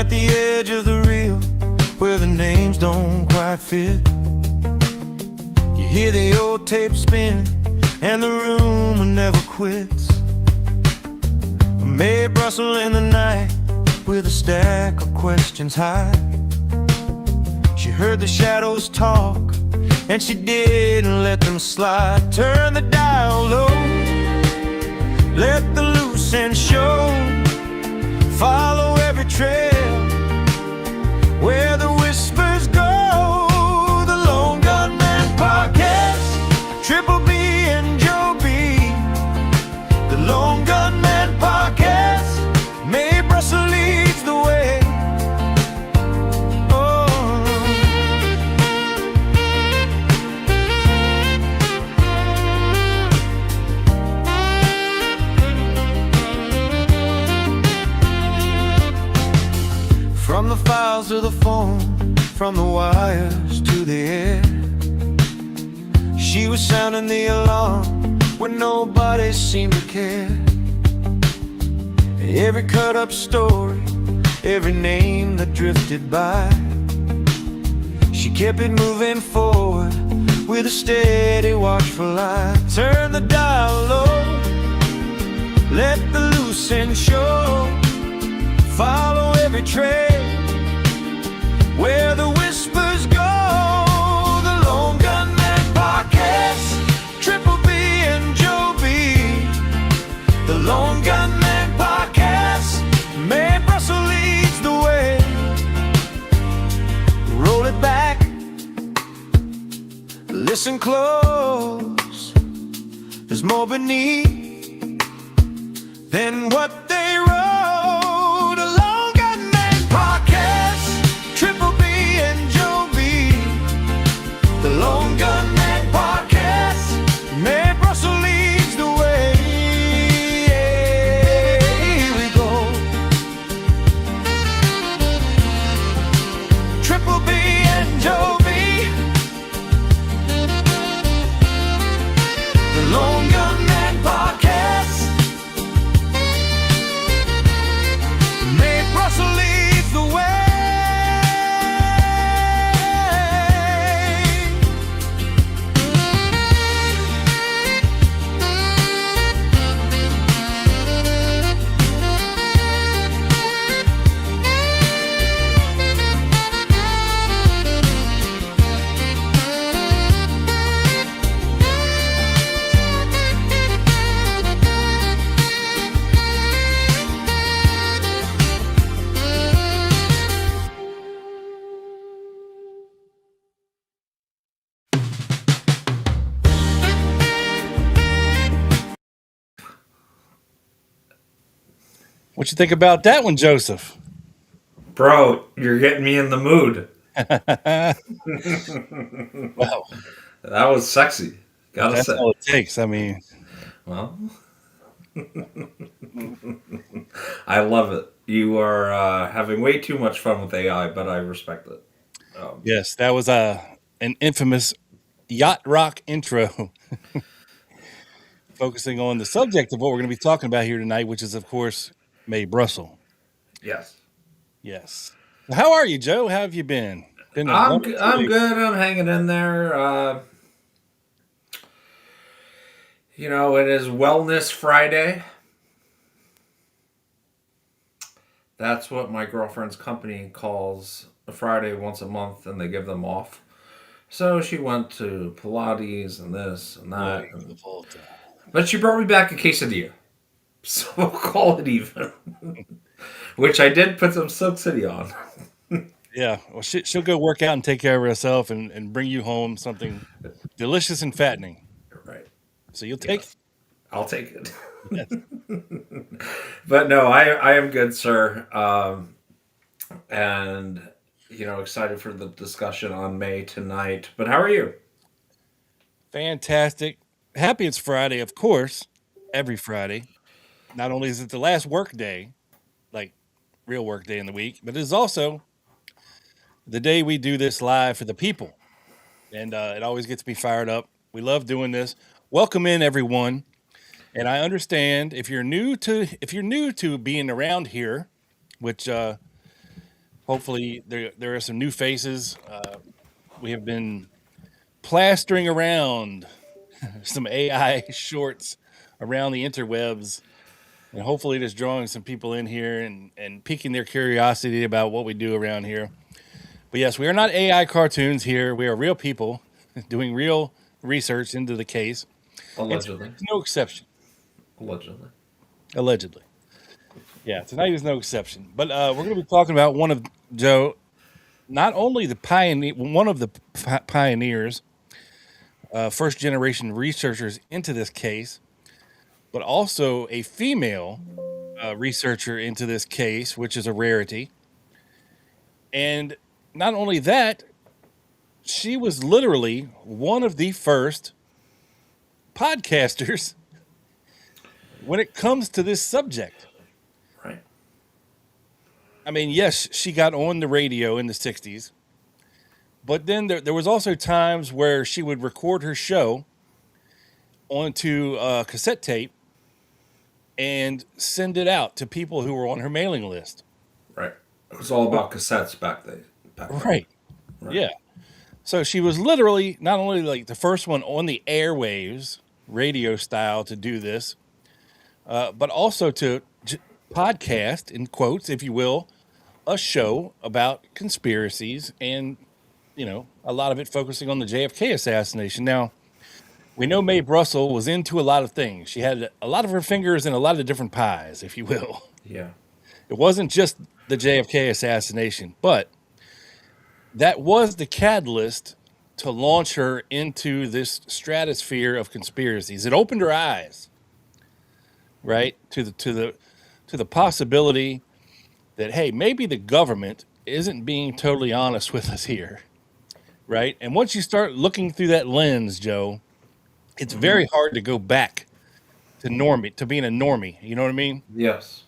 at the edge of the reel where the names don't quite fit. You hear the old tape spin and the rumor never quits. Mae Brussell in the night with a stack of questions high. She heard the shadows talk and she didn't let them slide. Turn the dial low, let the loose end show. Follow every trail where the whispers go. The Lone Gunman Podcast, Triple B and Joe B. The Lone Gunman Podcast, Mae Brussell leads the way. From the files to the phone, from the wires to the air, she was sounding the alarm when nobody seemed to care. Every cut up story, every name that drifted by, she kept it moving forward with a steady watchful eye. Turn the dial low, let the loose end show. Follow every trail where the whispers go. The Lone Gunman Podcast, Triple B and Joe B. The Lone Gunman Podcast, Mae Brussell leads the way. Roll it back, listen close. There's more beneath than what they wrote. The Lone Gunman Podcast, Mae Brussell leads the way. Here we go. Triple B and Joe B. The Lone Gunman Podcast, Mae Brussell leads the way. What you think about that one, Joseph? Bro, you're getting me in the mood. Wow. That was sexy. Gotta That's say. all it takes. I mean, Well, I love it. You are having way too much fun with AI, but I respect it. yes, that was an infamous yacht rock intro. Focusing on the subject of what we're going to be talking about here tonight, which is, of course, Mae Brussell. Yes. Yes. How are you, Joe? How have you been? I'm good. I'm hanging in there. It is Wellness Friday. That's what my girlfriend's company calls a Friday once a month, and they give them off. So she went to Pilates and this and that. But she brought me back a quesadilla. So we'll call it even. Which I did put some Silk City on. Yeah. Well, she'll go work out and take care of herself and bring you home something delicious and fattening. Right. So you'll take it? I'll take it. Yes. But no, I am good, sir. And, excited for the discussion on May tonight. But how are you? Fantastic. Happy it's Friday, of course. Every Friday. Not only is it the last work day, like real work day in the week, but it is also the day we do this live for the people. And it always gets me fired up. We love doing this. Welcome in, everyone. And I understand if you're new to being around here, which Hopefully, there are some new faces. We have been plastering around some AI shorts around the interwebs, and hopefully, just drawing some people in here and piquing their curiosity about what we do around here. But yes, we are not AI cartoons here. We are real people doing real research into the case. And Allegedly. tonight is no exception. Allegedly. Allegedly. Yeah, tonight is no exception. But we're going to be talking about one of Joe, not only the pioneer, one of the pioneers, first generation researchers into this case, but also a female researcher into this case, which is a rarity. And not only that, she was literally one of the first podcasters when it comes to this subject. Right. I mean, yes, she got on the radio in the 60s, but then there was also times where she would record her show onto cassette tape and send it out to people who were on her mailing list. Right. It was all about cassettes back then. Right. Yeah. So she was literally not only like the first one on the airwaves, radio style, to do this, but also to podcast, in quotes, if you will, a show about conspiracies and, you know, a lot of it focusing on the JFK assassination. Now, we know Mae Brussell was into a lot of things. She had a lot of her fingers in a lot of different pies, if you will. Yeah. It wasn't just the JFK assassination, but that was the catalyst to launch her into this stratosphere of conspiracies. It opened her eyes, right, to the possibility that, hey, maybe the government isn't being totally honest with us here, right? And once you start looking through that lens, Joe, it's very hard to go back to being a normie. You know what I mean? Yes.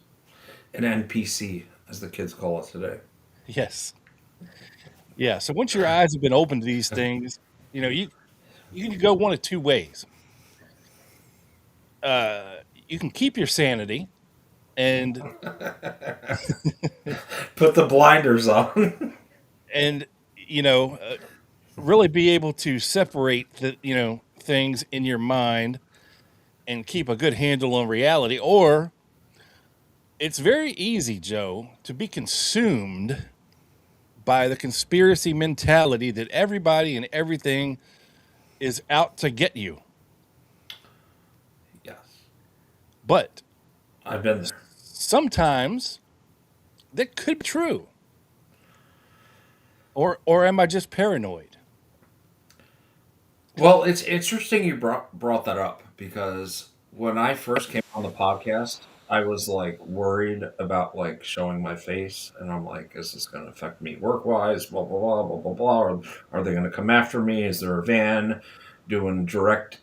An NPC, as the kids call it today. Yes. Yeah. So once your eyes have been open to these things, you know, you can go one of two ways. You can keep your sanity and Put the blinders on. and you know really be able to separate the things in your mind and keep a good handle on reality, or it's very easy, Joe, to be consumed by the conspiracy mentality that everybody and everything is out to get you. Yes. But I've been there. sometimes that could be true. Or am I just paranoid? Well, it's interesting you brought that up because when I first came on the podcast, I was like worried about like showing my face, and I'm like, is this going to affect me work wise? Blah blah blah blah blah blah. Or are they going to come after me? Is there a van doing direct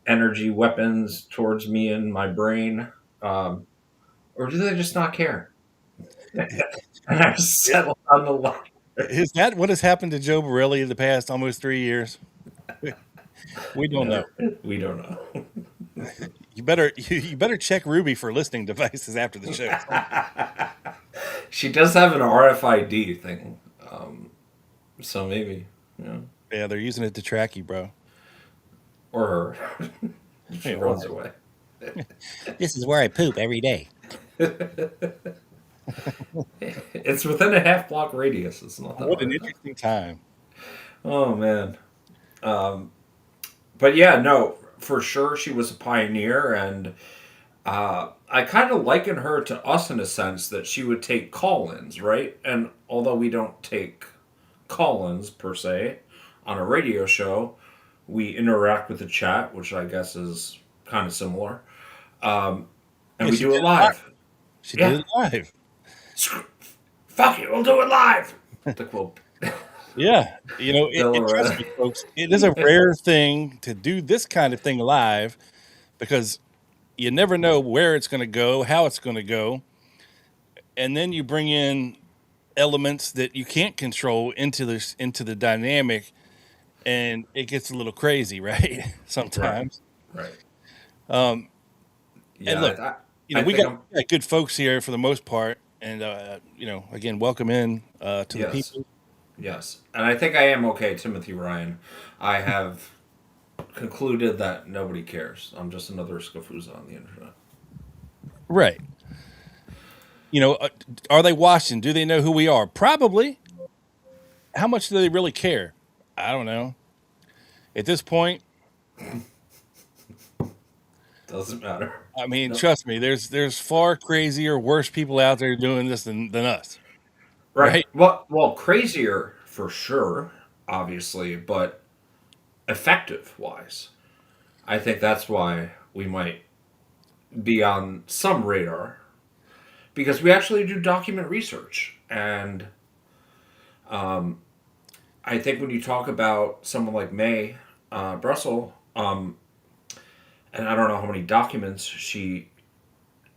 energy weapons towards me and my brain, or do they just not care? And I just settled on the line. Is that what has happened to Joe Borelli in the past almost 3 years? We don't know. We don't know. You better check Ruby for listening devices after the show. She does have an RFID thing, so maybe, you know. Yeah, they're using it to track you, bro. Or her. She runs away. This is where I poop every day. It's within a half block radius. It's not that What an hard. interesting time. Oh man. But yeah, no, for sure she was a pioneer, and I kind of liken her to us in a sense that she would take call-ins, right? And although we don't take call-ins per se on a radio show, we interact with the chat, which I guess is kind of similar. And Yeah, we she do did it it live. She Yeah. did it live. Fuck it, we'll do it live. Like, well, Yeah, trust me, folks, it is a rare thing to do this kind of thing live because you never know where it's going to go, how it's going to go, and then you bring in elements that you can't control into the dynamic, and it gets a little crazy, right? Sometimes. right. And Yeah, look, I we think got good folks here for the most part. And again, welcome in to the Yes. people. Yes. And I think I am okay, Timothy Ryan. I have concluded that nobody cares. I'm just another Scafuza on the internet. Right. Are they watching? Do they know who we are? Probably. How much do they really care? I don't know. At this point, Doesn't matter. I mean, No. trust me, there's far crazier, worse people out there doing this than us, Right. right? Well, crazier for sure, obviously, but effective wise. I think that's why we might be on some radar because we actually do document research. And I think when you talk about someone like Mae Brussell, and I don't know how many documents she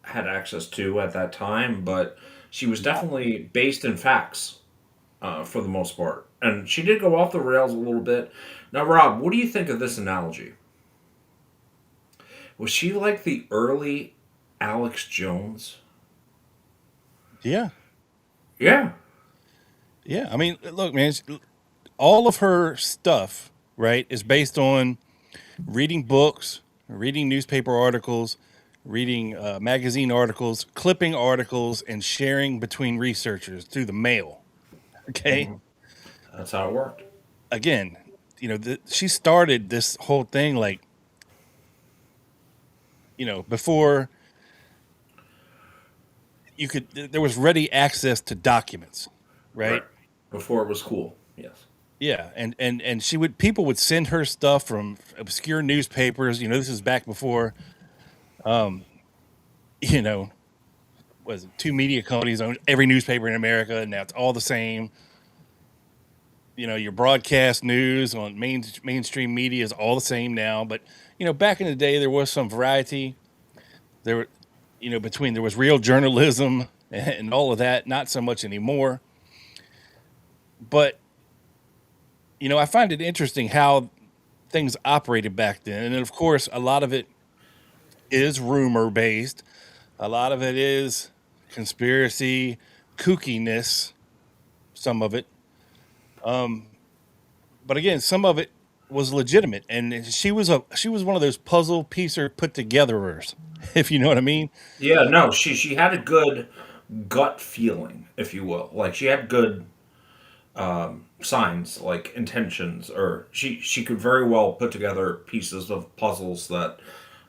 had access to at that time, but she was definitely based in facts for the most part. And she did go off the rails a little bit. Now, Rob, what do you think of this analogy? Was she like the early Alex Jones? Yeah, Yeah. yeah. I mean, look, man, all of her stuff, right, is based on reading books, reading newspaper articles, reading magazine articles, clipping articles, and sharing between researchers through the mail. Okay. Hmm. That's how it worked. Again, she started this whole thing like, before there was ready access to documents, Right. right? Before it was cool. Yes. Yeah, and people would send her stuff from obscure newspapers. This is back before, um, you know, was it two media companies own every newspaper in America, and now it's all the same. Your broadcast news on mainstream media is all the same now. But back in the day, there was some variety. There were, there was real journalism and all of that. Not so much anymore. But I find it interesting how things operated back then, and of course, a lot of it is rumor based. A lot of it is conspiracy, kookiness. Some of it. Um, but again, some of it was legitimate, and she was one of those puzzle piecer put togetherers, if you know what I mean. Yeah, no, she had a good gut feeling, if you will. Like she had good signs, like intentions, or she could very well put together pieces of puzzles that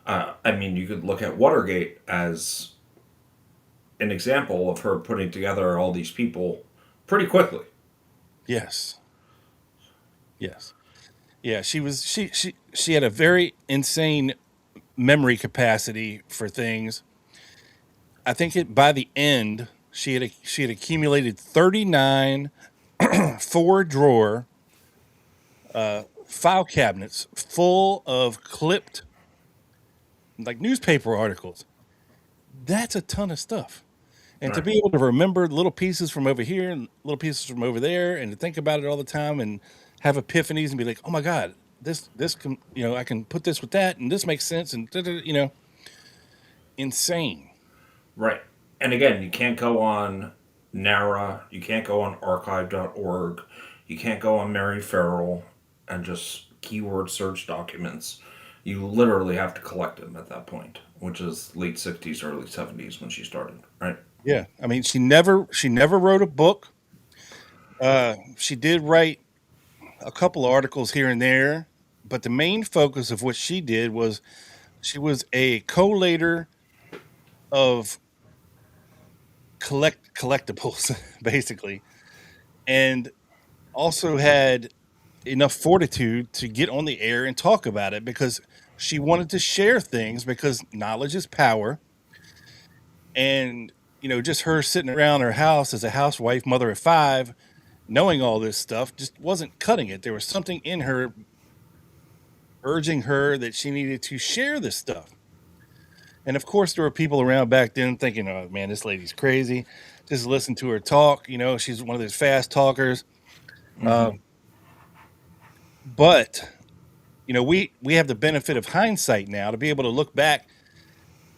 I mean, you could look at Watergate as an example of her putting together all these people pretty quickly. Yes, yes, yeah. She had a very insane memory capacity for things. I think by the end she had accumulated 39 four drawer file cabinets full of clipped like newspaper articles. That's a ton of stuff. And to Right. be able to remember little pieces from over here and little pieces from over there, and to think about it all the time, and have epiphanies, and be like, "Oh my God, this can I can put this with that, and this makes sense," and insane. Right. And again, you can't go on NARA, you can't go on archive.org, you can't go on Mary Farrell and just keyword search documents. You literally have to collect them at that point, which is late 60s, early 70s when she started, right? Yeah, I mean, she never wrote a book. She did write a couple of articles here and there, but the main focus of what she did was she was a collator of collectibles, basically, and also had enough fortitude to get on the air and talk about it because she wanted to share things because knowledge is power. And just her sitting around her house as a housewife, mother of five, knowing all this stuff just wasn't cutting it. There was something in her urging her that she needed to share this stuff. And of course, there were people around back then thinking, "Oh man, this lady's crazy. Just listen to her talk." She's one of those fast talkers. Mm-hmm. Um, but we have the benefit of hindsight now to be able to look back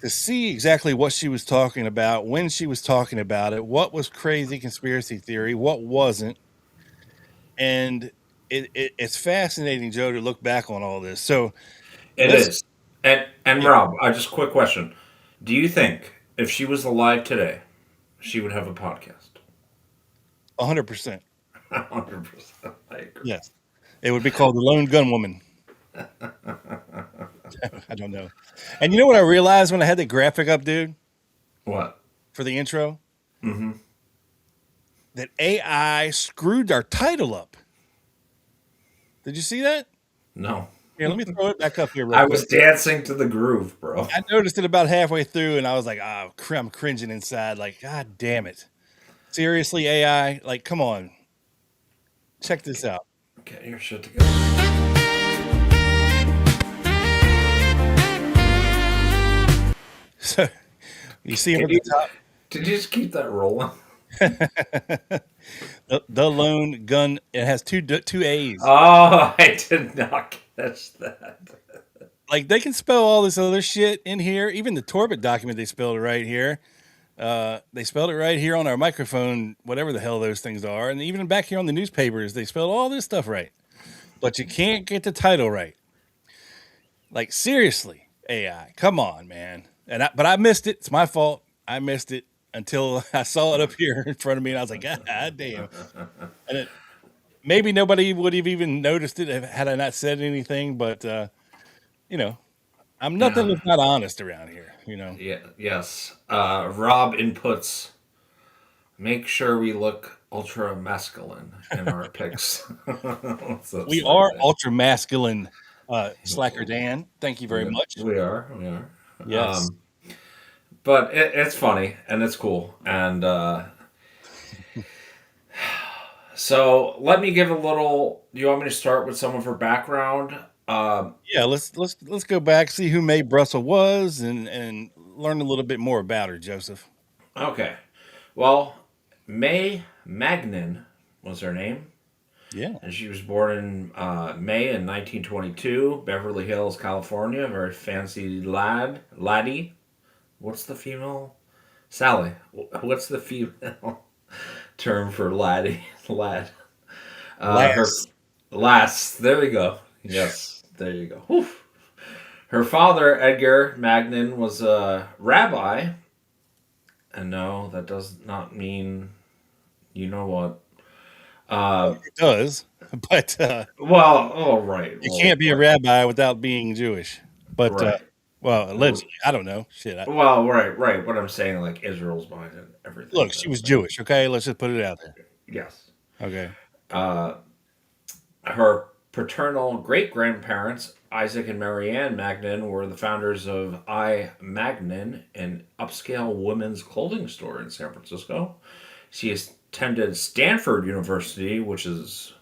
to see exactly what she was talking about, when she was talking about it, what was crazy conspiracy theory, what wasn't. And it's fascinating, Joe, to look back on all this. So It let's, is. And yeah, Rob, I just quick question: do you think if she was alive today, she would have a podcast? 100%. 100%. I agree. Yes. It would be called The Lone Gun Woman. I don't know. And you know what I realized when I had the graphic up, dude, What? for the intro? Mm-hmm. That AI screwed our title up. Did you see that? No. Here, let me throw it back up here real I quick. was dancing to the groove, bro. I noticed it about halfway through, and I was like, "Oh, I'm cringing inside." Like, God damn it! Seriously, AI? Like, come on, check this out. Get your shit together. So, you see him Can at you, the top. did you just keep that rolling? The lone gun. It has two A's. Oh, I did not catch that. Like, they can spell all this other shit in here. Even the Torbit document, they spelled it right here. They spelled it right here on our microphone, whatever the hell those things are. And even back here on the newspapers, they spelled all this stuff right. But you can't get the title right. Like, seriously, AI, come on, man. But I missed it. It's my fault. I missed it until I saw it up here in front of me, and I was like, God damn. And maybe nobody would have even noticed it had I not said anything. But you know, I'm nothing Yeah. if not honest around here. Yeah. Yes. Rob inputs. Make sure we look ultra masculine in our pics. So it's We like are that. ultra masculine, Slacker Dan. Thank you very much. We are. We are. Yes. But it's funny and it's cool. And so let me give a little. Do you want me to start with some of her background? Yeah, let's go back, see who Mae Brussell was, and learn a little bit more about her, Joseph. Okay. Well, Mae Magnin was her name. Yeah. And she was born in May in 1922, Beverly Hills, California. A very fancy laddie. What's the female? Sally. What's the female term for laddie? Lad. Her Last. lass. There we go. Yes, there you go. Whew. Her father, Edgar Magnin, was a rabbi. And no, that does not mean you know what. It does, but Well, all right. you Well, can't be a rabbi without being Jewish. But right. well, allegedly, I don't know. Shit. Well, right. What I'm saying, like Israel's behind it, everything. Look, she was Jewish. Okay, let's just put it out there. Yes. Okay. Her paternal great grandparents, Isaac and Marianne Magnin, were the founders of I Magnin, an upscale women's clothing store in San Francisco. She attended Stanford University, which is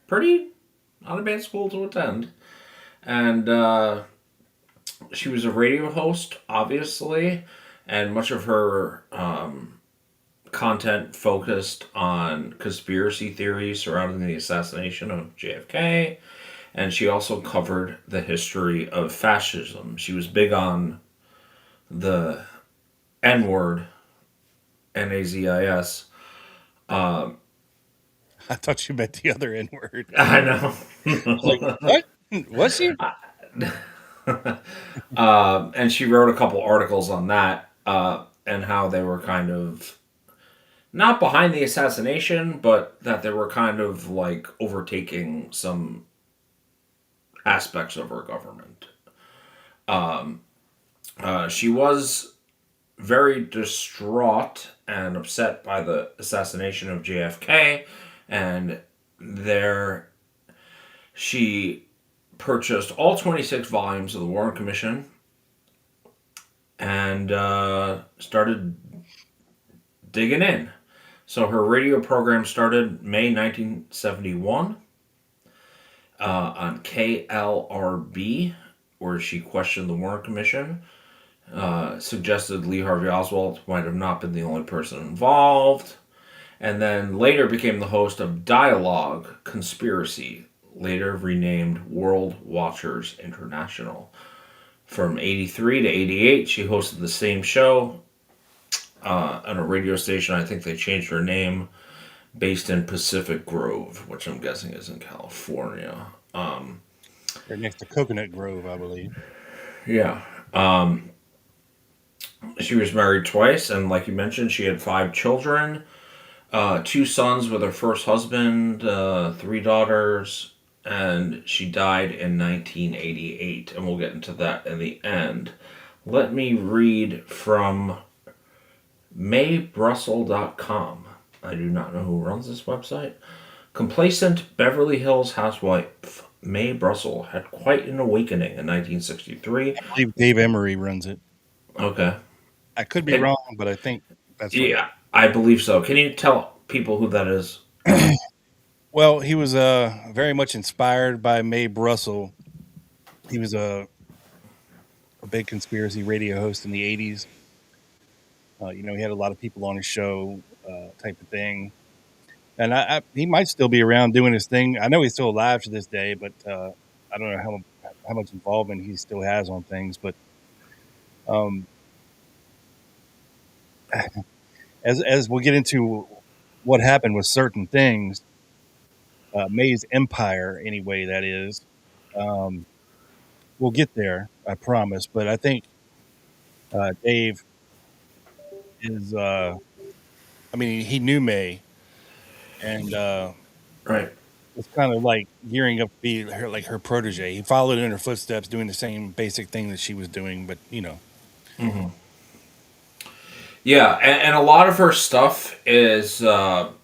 pretty not a bad school to attend. And she was a radio host, obviously, and much of her content focused on conspiracy theories surrounding the assassination of JFK. And she also covered the history of fascism. She was big on the N word, NAZIS. I thought you meant the other N word. I know. Like, what? Was she? And she wrote a couple articles on that and how they were kind of not behind the assassination, but that they were kind of like overtaking some aspects of our government. She was very distraught and upset by the assassination of JFK, and there she purchased all 26 volumes of the Warren Commission and started digging in. So her radio program started May 1971 on KLRB, where she questioned the Warren Commission, suggested Lee Harvey Oswald might have not been the only person involved, and then later became the host of Dialogue Conspiracy, later renamed World Watchers International. From 83 to 88, she hosted the same show on a radio station. I think they changed her name, based in Pacific Grove, which I'm guessing is in California. They're next to Coconut Grove, I believe. Yeah. She was married twice, and like you mentioned, she had 5 children. 2 sons with her first husband, 3 daughters, and she died in 1988, and we'll get into that in the end. Let me read from MaeBrussell.com. I do not know who runs this website. Complacent Beverly Hills housewife Mae Brussell had quite an awakening in 1963. I believe Dave Emery runs it. Okay. I could be wrong, but I think that's right. Yeah, I believe so. Can you tell people who that is? Well, he was very much inspired by Mae Brussell. He was a big conspiracy radio host in the 80s. He had a lot of people on his show, type of thing. And he might still be around doing his thing. I know he's still alive to this day, but I don't know how much involvement he still has on things. But um, as we'll get into what happened with certain things, Mae's empire, anyway, that is, we'll get there, I promise. But I think Dave is, he knew Mae, and Right. was kind of like gearing up to be her protege. He followed in her footsteps, doing the same basic thing that she was doing, but Mm-hmm. Yeah, and a lot of her stuff is kind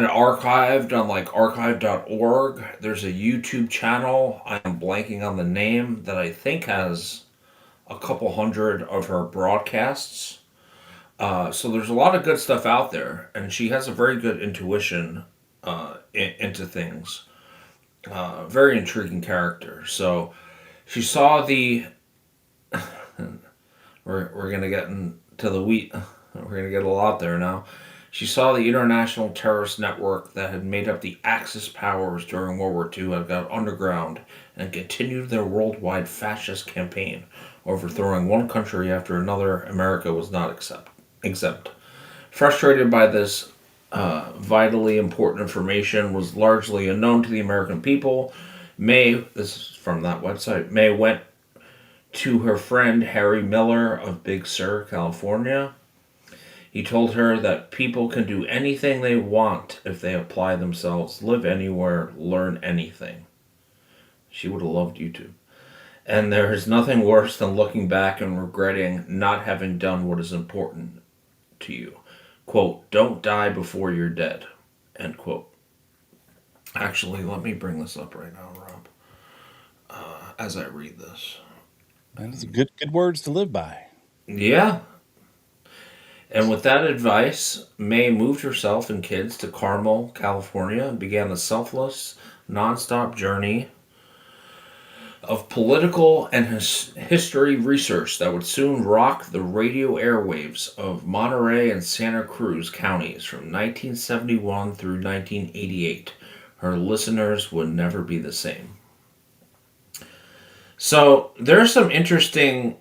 of archived on like archive.org. There's a YouTube channel, I'm blanking on the name, that I think has a couple hundred of her broadcasts. So there's a lot of good stuff out there, and she has a very good intuition into things. Very intriguing character. So she saw the. we're gonna get into the wheat. We're gonna get a lot there now. She saw the international terrorist network that had made up the Axis powers during World War II had got underground and continued their worldwide fascist campaign, overthrowing one country after another. America was not exempt. Frustrated by this vitally important information was largely unknown to the American people, Mae, this is from that website, Mae went to her friend Harry Miller of Big Sur, California. He told her that people can do anything they want if they apply themselves, live anywhere, learn anything. She would have loved YouTube. And there is nothing worse than looking back and regretting not having done what is important to you. Quote, don't die before you're dead. End quote. Actually, let me bring this up right now, Rob, as I read this. that is good words to live by. Yeah. And with that advice, Mae moved herself and kids to Carmel, California, and began a selfless, nonstop journey of political and history research that would soon rock the radio airwaves of Monterey and Santa Cruz counties from 1971 through 1988. Her listeners would never be the same. So there are some interesting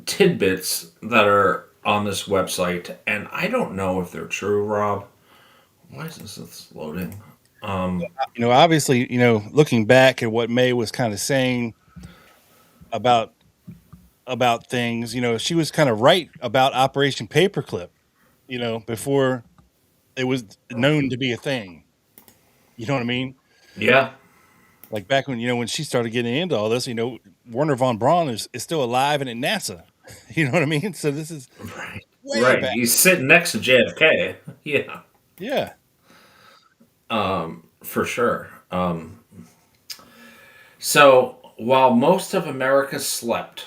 tidbits that are on this website, and I don't know if they're true, Rob. Why is this loading? Obviously, looking back at what Mae was kind of saying about things, she was kind of right about Operation Paperclip, before it was known to be a thing. You know what I mean? Yeah. Like back when, when she started getting into all this, Werner von Braun is still alive and at NASA. You know what I mean? So this is Right. way Right. back. He's sitting next to JFK. Yeah. Yeah. For sure. So while most of America slept,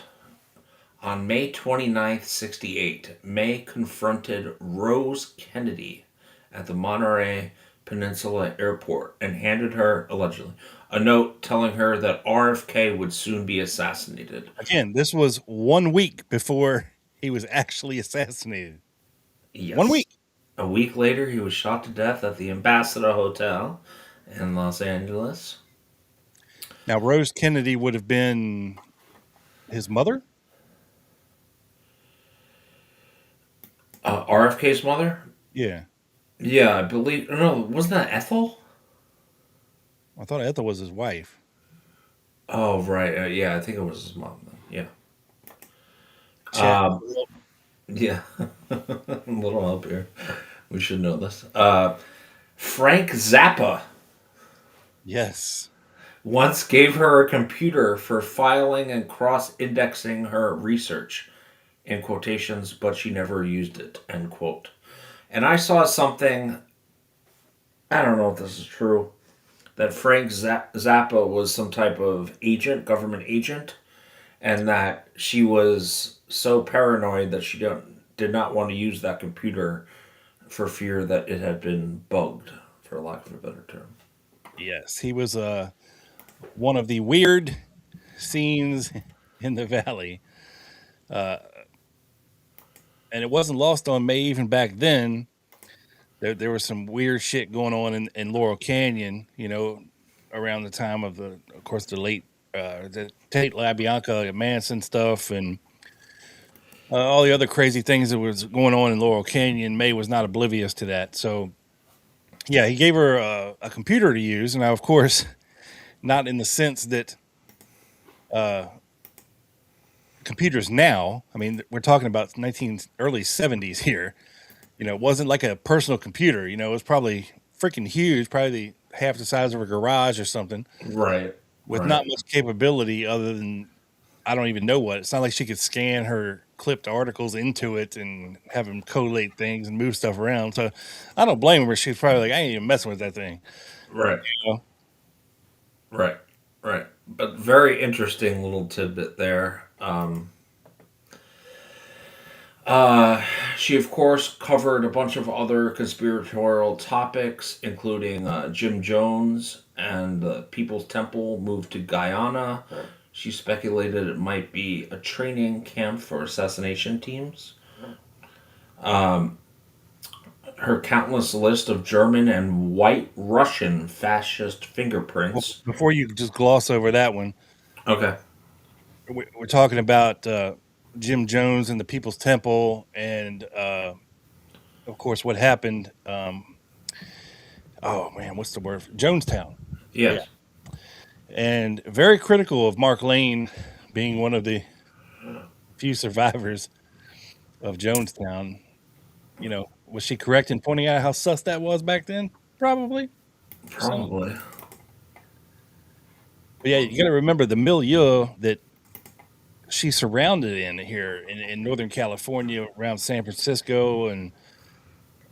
on May 29th, 68, Mae confronted Rose Kennedy at the Monterey Peninsula Airport and handed her, allegedly, a note telling her that RFK would soon be assassinated. Again, this was 1 week before he was actually assassinated. Yes. 1 week. A week later, he was shot to death at the Ambassador Hotel in Los Angeles. Now, Rose Kennedy would have been His mother? RFK's mother? Yeah. Yeah, I believe. No, wasn't that Ethel? I thought Ethel was his wife. Oh, right. Yeah, I think it was his mom. Then. Yeah. Chat. Yeah. A little help here. We should know this. Frank Zappa Yes. once gave her a computer for filing and cross indexing her research, in quotations, but she never used it, end quote. And I saw something, I don't know if this is true, that Frank Zappa was some type of agent, government agent, and that she was so paranoid that she did not want to use that computer for fear that it had been bugged, for lack of a better term. Yes. He was one of the weird scenes in the valley. Uh, and it wasn't lost on May even back then. There was some weird shit going on in Laurel Canyon, around the time of course, the Tate LaBianca Manson stuff and all the other crazy things that was going on in Laurel Canyon. May was not oblivious to that. So, yeah, he gave her a computer to use. Now, of course, not in the sense that uh, computers now. I mean, we're talking about early 70s here. It wasn't like a personal computer. It was probably freaking huge, probably half the size of a garage or something, Right, with right, not much capability other than I don't even know what. It's not like she could scan her clipped articles into it and have them collate things and move stuff around. So I don't blame her. She's probably like, I ain't even messing with that thing. right, You know? right, right. But very interesting little tidbit there. Uh, she, of course, covered a bunch of other conspiratorial topics, including Jim Jones and the People's Temple moved to Guyana. She speculated it might be a training camp for assassination teams. Um, Her countless list of German and White Russian fascist fingerprints. Before you just gloss over that one, Okay. we're talking about Jim Jones and the People's Temple, and of course, what happened. Oh man, what's the word? Jonestown. Yeah, Yes. and very critical of Mark Lane being one of the few survivors of Jonestown. Was she correct in pointing out how sus that was back then? Probably. Some. Probably. But yeah, you got to remember the milieu that she's surrounded in here in Northern California, around San Francisco, and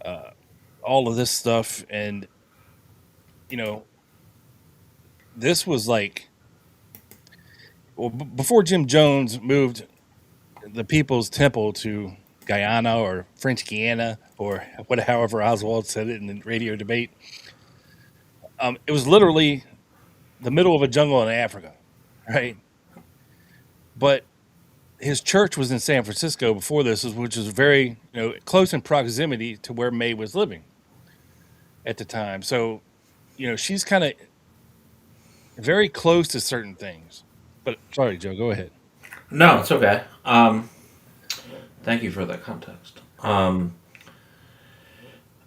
uh, all of this stuff. And you know, this was like, well, before Jim Jones moved the People's Temple to Guyana or French Guiana or however Oswald said it in the radio debate. It was literally the middle of a jungle in Africa, right? But his church was in San Francisco before this, which was very close in proximity to where May was living at the time. So she's kind of very close to certain things. But sorry, Joe, go ahead. No, it's okay. Thank you for that context.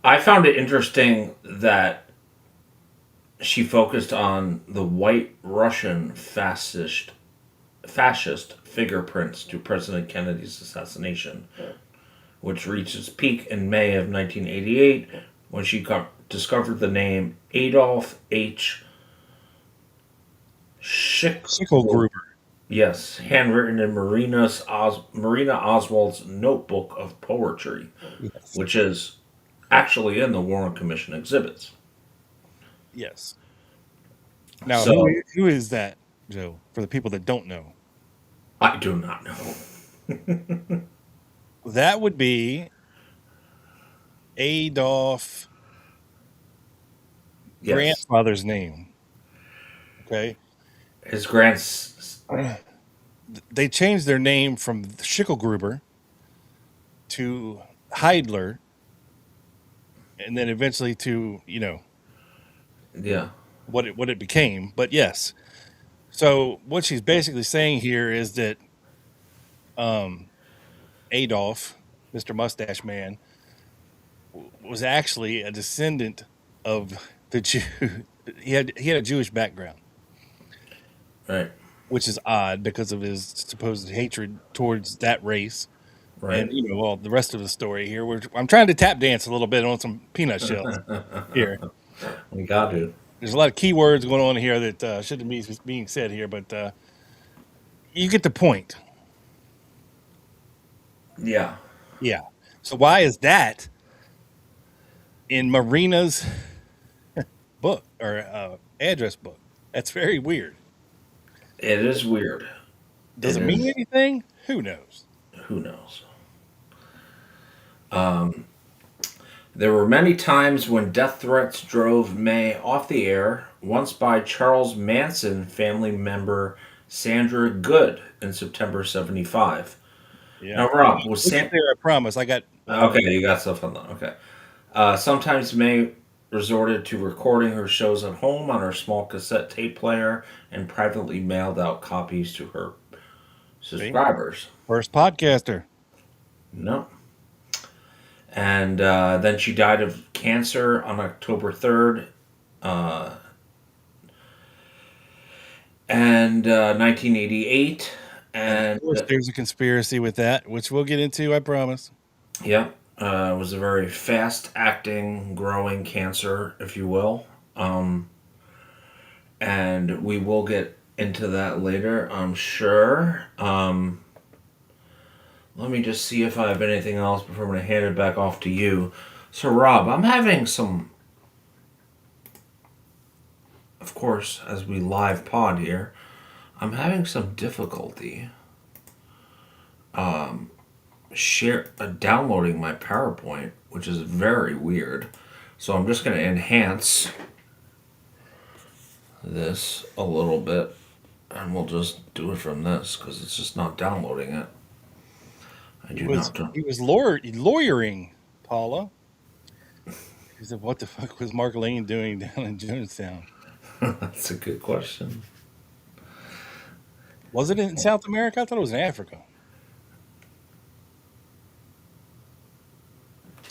I found it interesting that she focused on the White Russian fascist fingerprints to President Kennedy's assassination, which reached its peak in May of 1988 when she discovered the name Adolf H. Schicklgruber. Yes, handwritten in Marina Oswald's notebook of poetry, Yes. which is actually in the Warren Commission exhibits. Yes. Now, So who is that, Joe? For the people that don't know, I do not know. that would be Adolf Yes, grandfather's name. Okay. his grants. They changed their name from Schicklgruber to Heidler, and then eventually to Yeah, what it became. But yes, so what she's basically saying here is that Adolf, Mr. Mustache Man, was actually a descendant of the Jew. He had a Jewish background, Right. which is odd because of his supposed hatred towards that race. And Right. well, the rest of the story here, I'm trying to tap dance a little bit on some peanut shells here. We got to. There's a lot of keywords going on here that shouldn't be being said here, but you get the point. Yeah. Yeah. So why is that in Marina's book or address book? That's very weird. It is weird. Does it It mean is. anything? Who knows? Who knows? There were many times when death threats drove May off the air, once by Charles Manson family member Sandra Good in September 75. Yeah. Now, Rob, was We'll get Sam. there, I promise. I got Okay, you got stuff on that. Okay. Sometimes May resorted to recording her shows at home on her small cassette tape player and privately mailed out copies to her subscribers. first podcaster. No. And then she died of cancer on October 3rd, and 1988. And Of course, there's a conspiracy with that, which we'll get into, I promise. yeah, it was a very fast acting, growing cancer, if you will. And we will get into that later, I'm sure. Let me just see if I have anything else before I'm going to hand it back off to you. So, Rob, I'm having some, of course, as we live pod here, I'm having some difficulty downloading my PowerPoint, which is very weird. So I'm just going to enhance this a little bit, and we'll just do it from this because it's just not downloading it. He was lawyering, Paula. He said, "What the fuck was Mark Lane doing down in Jonestown? That's a good question. Was it in South America? I thought it was in Africa.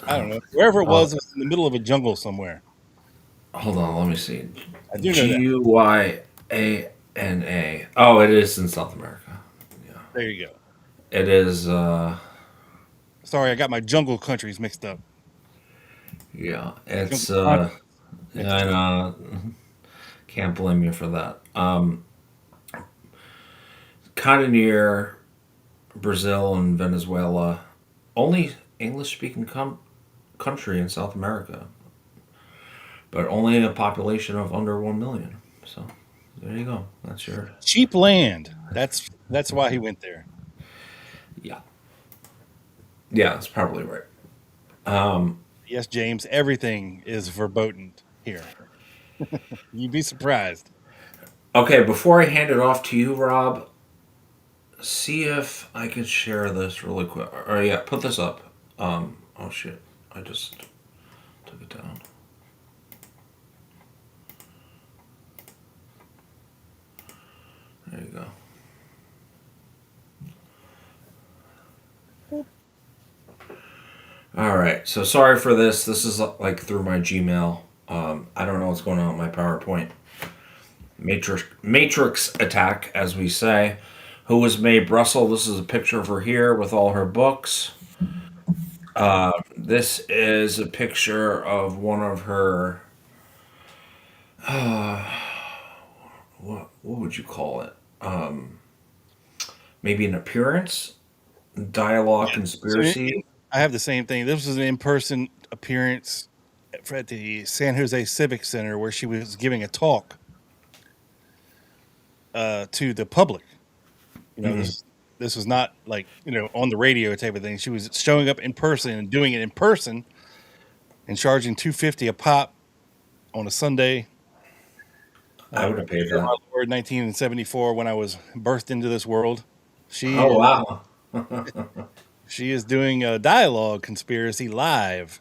I don't know. Wherever it was in the middle of a jungle somewhere. Hold on, let me see. I do know that. Guyana. Oh, it is in South America. Yeah, There you go. it is. Sorry, I got my jungle countries mixed up. Yeah, it's. Jungle continents mixed Yeah, I up. know. Can't blame you for that. Kind of near Brazil and Venezuela. Only English-speaking country in South America, but only a population of under 1 million. So there you go. That's your Cheap land. That's why he went there. yeah. Yeah, that's probably right. Yes, James. Everything is verboten here. You'd be surprised. Okay, before I hand it off to you, Rob, see if I could share this really quick. Or yeah, put this up. Oh shit, I just took it down. There you go. All right, so sorry for this. This is like through my Gmail. I don't know what's going on with my PowerPoint. Matrix attack, as we say. Who was Mae Brussell? This is a picture of her here with all her books. This is a picture of one of her. What would you call it? Maybe an appearance, dialogue, conspiracy. I have the same thing. This was an in-person appearance at the San Jose Civic Center where she was giving a talk to the public. This was not like on the radio type of thing. She was showing up in person and doing it in person, and charging $250 a pop on a Sunday. I would have paid that. Our Lord, 1974, when I was birthed into this world. Oh wow! She is doing a dialogue conspiracy live.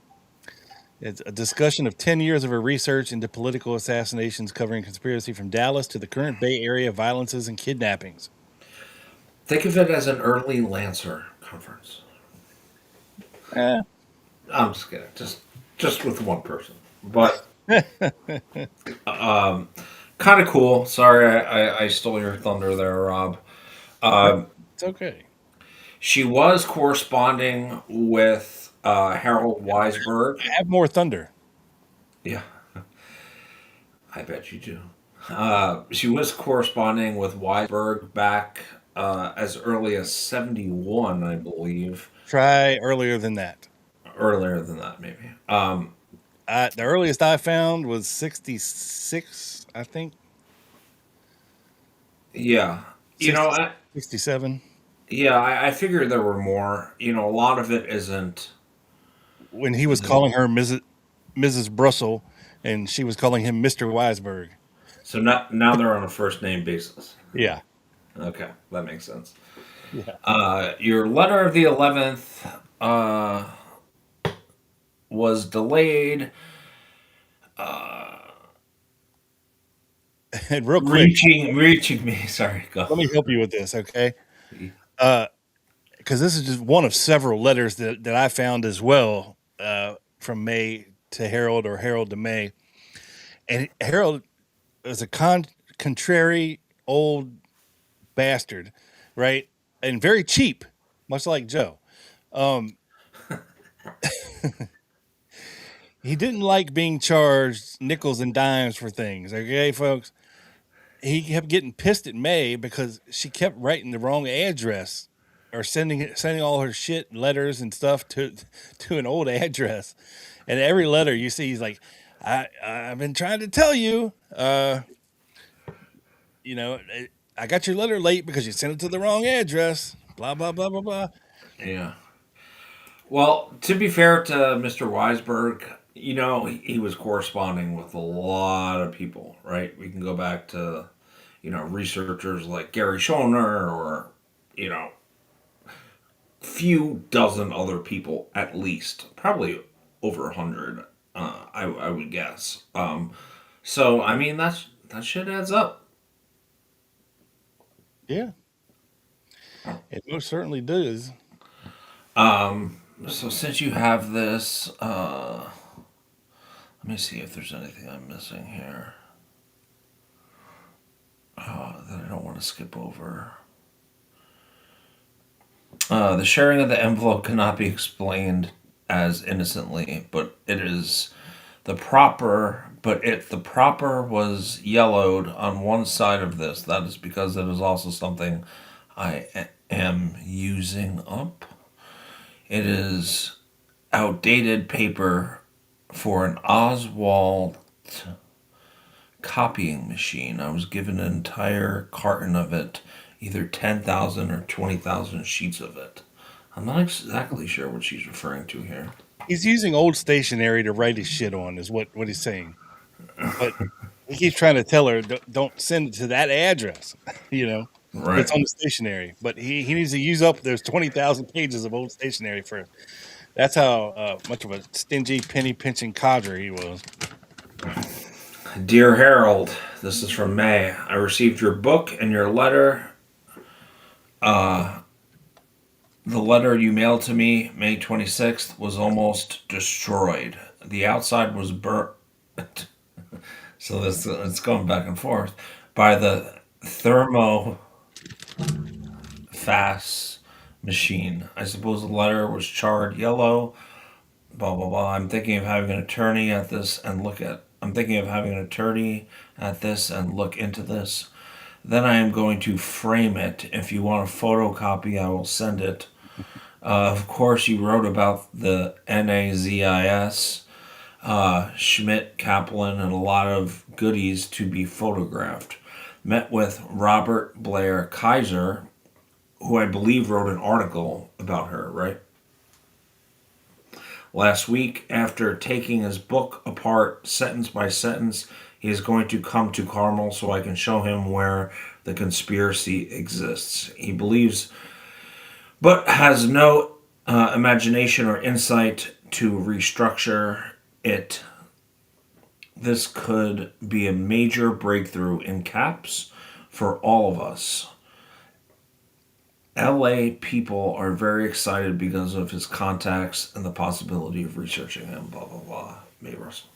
It's a discussion of 10 years of her research into political assassinations, covering conspiracy from Dallas to the current Bay Area violences and kidnappings. Think of it as an early Lancer conference. Eh. I'm just kidding. Just with one person, but um, kind of cool. Sorry, I stole your thunder there, Rob. Um, It's okay. she was corresponding with Harold Weisberg. Have more thunder. Yeah, I bet you do. She was corresponding with Weisberg back as early as 71, I believe. Try earlier than that. Earlier than that, maybe. The earliest I found was 66, I think. Yeah. You know, 60, I, 67. yeah, I figured there were more. You know, a lot of it isn't. When he was isn't calling her Mrs. Brussell, and she was calling him Mr. Weisberg. so now they're on a first name basis. Yeah. Okay, that makes sense. Yeah. Your letter of the 11th uh, was delayed. And real quick, Reaching me. Sorry, go. let me help you with this, okay? Yeah. Because this is just one of several letters that I found as well, from Mae to Harold or Harold to Mae. And Harold is a contrary old bastard, right? And very cheap, much like Joe. Um, he didn't like being charged nickels and dimes for things, okay, folks? He kept getting pissed at Mae because she kept writing the wrong address or sending all her shit, letters and stuff to an old address. And every letter you see, he's like, I've been trying to tell you, you know, I got your letter late because you sent it to the wrong address. Blah blah blah blah blah. Yeah. Well, to be fair to Mr. Weisberg, you know, he was corresponding with a lot of people, right? We can go back to, you know, researchers like Gary Schoner or, you know, few dozen other people at least, probably over 100. I would guess. So I mean that shit adds up. Yeah, it most certainly does. So since you have this, let me see if there's anything I'm missing here that I don't want to skip over. The sharing of the envelope cannot be explained as innocently, but it is the proper. But if the proper was yellowed on one side of this, that is because it is also something am using up. It is outdated paper for an Oswald copying machine. I was given an entire carton of it, either 10,000 or 20,000 sheets of it. I'm not exactly sure what she's referring to here. He's using old stationery to write his shit on, is what he's saying. But he keeps trying to tell her, don't send it to that address, you know. Right. It's on the stationery. But he needs to use up those 20,000 pages of old stationery for. That's how much of a stingy, penny pinching codger he was. Dear Harold, this is from May. I received your book and your letter. The letter you mailed to me, May 26th, was almost destroyed. The outside was burnt. So this it's going back and forth by the thermofast machine. I suppose the letter was charred yellow. Blah blah blah. I'm thinking of having an attorney at this and look at. I'm thinking of having an attorney at this and look into this. Then I am going to frame it. If you want a photocopy, I will send it. Of course, you wrote about the NAZIS, Schmidt, Kaplan, and a lot of goodies to be photographed. Met with Robert Blair Kaiser, who I believe wrote an article about her, right? Last week, after taking his book apart sentence by sentence, he is going to come to Carmel so I can show him where the conspiracy exists. He believes, but has no imagination or insight to restructure it. This could be a major breakthrough in caps for all of us. LA people are very excited because of his contacts and the possibility of researching him, blah, blah, blah. Mae Brussell.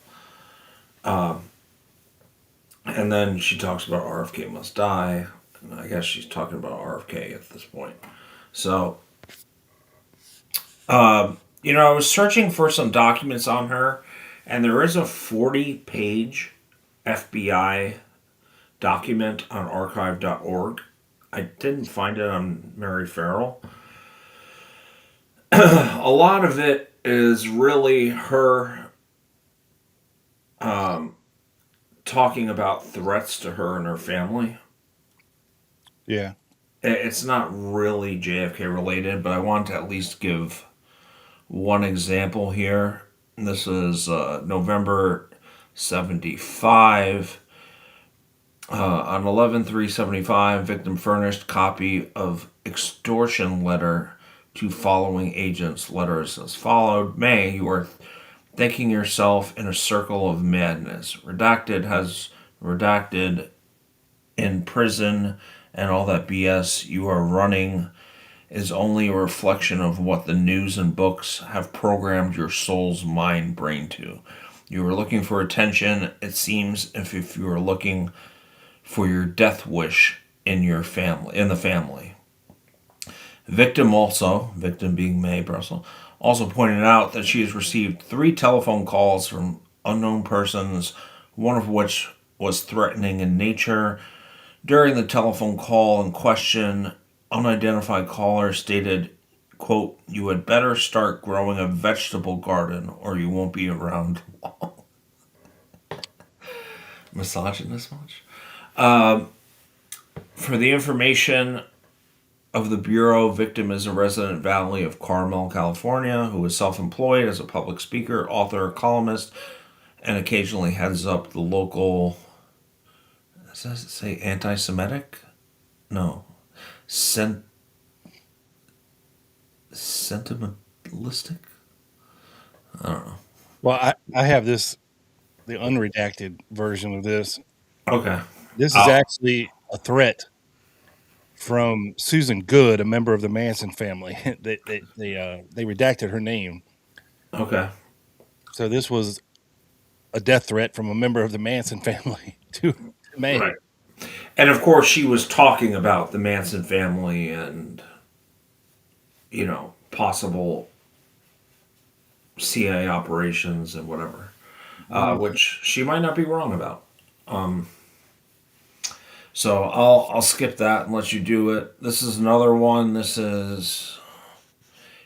And then she talks about RFK must die. And I guess she's talking about RFK at this point. So, I was searching for some documents on her, and there is a 40-page FBI document on archive.org. I didn't find it on Mary Farrell. A lot of it is really her talking about threats to her and her family. Yeah. It's not really JFK related, but I want to at least give one example here. This is November 75. On 11/3/75, victim furnished copy of extortion letter to following agents. Letters as followed. May, you are thinking yourself in a circle of madness. Redacted has redacted in prison and all that BS you are running is only a reflection of what the news and books have programmed your soul's mind brain to. You are looking for attention. It seems if you are looking for your death wish in the family. Victim being Mae Brussell, also pointed out that she has received 3 telephone calls from unknown persons, one of which was threatening in nature. During the telephone call in question, unidentified caller stated, quote, "You had better start growing a vegetable garden or you won't be around long." Misogynist much? For the information of the Bureau, victim is a resident Valley of Carmel, California, who is self-employed as a public speaker, author, columnist, and occasionally heads up the local, does it say anti-Semitic? No. Sentimentalistic? I don't know. Well, I have the unredacted version of this. Okay. This is actually a threat from Susan Good, a member of the Manson family. they redacted her name. Okay. So this was a death threat from a member of the Manson family to May. Right. And of course, she was talking about the Manson family and, possible CIA operations and whatever, which she might not be wrong about. So I'll skip that and let you do it. This is another one. This is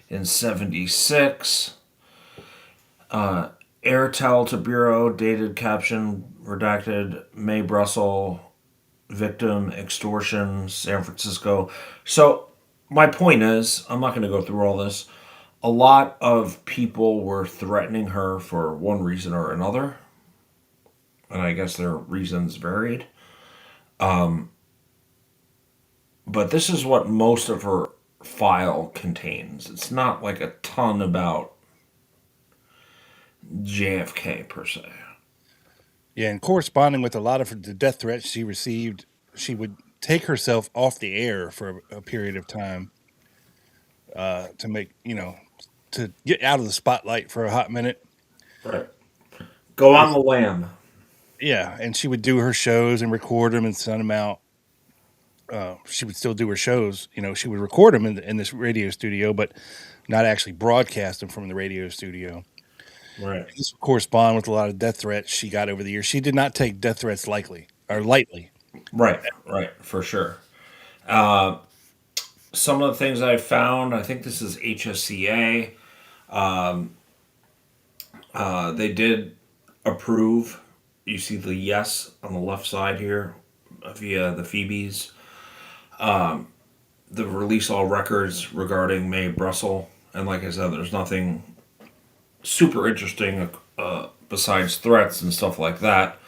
in 76. Airtel to Bureau, dated caption, redacted, Mae Brussell, victim, extortion, San Francisco. So my point is, I'm not going to go through all this. A lot of people were threatening her for one reason or another. And I guess their reasons varied. But this is what most of her file contains. It's not like a ton about JFK per se. Yeah, and corresponding with a lot of the death threats she received, she would take herself off the air for a period of time to make, to get out of the spotlight for a hot minute. Right. Go on the lam. Yeah, and she would do her shows and record them and send them out. She would still do her shows. She would record them in this radio studio, but not actually broadcast them from the radio studio. Right. This would correspond with a lot of death threats she got over the years. She did not take death threats lightly. Right, for sure. Some of the things I found, I think this is HSCA. They did approve. You see the yes on the left side here via the Phoebes. The release all records regarding Mae Brussell. And like I said, there's nothing super interesting besides threats and stuff like that.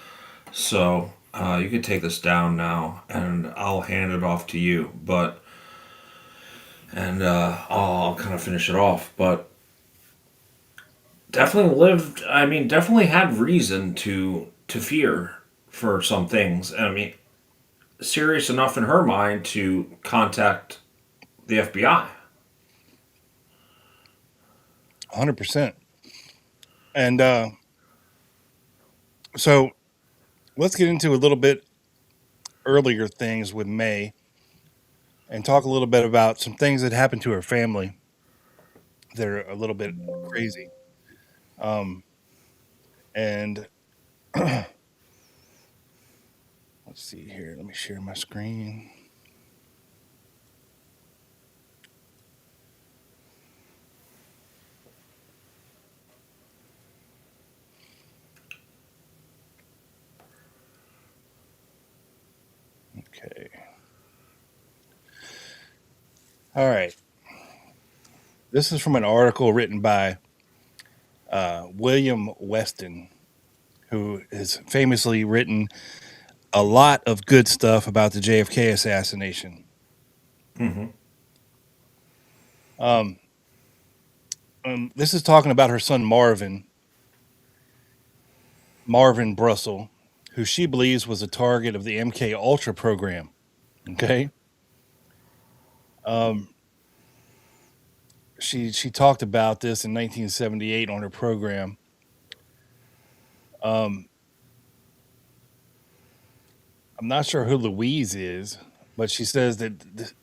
So you can take this down now, and I'll hand it off to you. I'll kind of finish it off. But definitely had reason to fear for some things. I mean, serious enough in her mind to contact the FBI. 100%. And so let's get into a little bit earlier things with Mae and talk a little bit about some things that happened to her family that are a little bit crazy. And let's see here. Let me share my screen. Okay. All right. This is from an article written by William Weston, who has famously written a lot of good stuff about the JFK assassination. This is talking about her son Marvin Brussell, who she believes was a target of the MK Ultra program. Okay. She talked about this in 1978 on her program. I'm not sure who Louise is, but she says that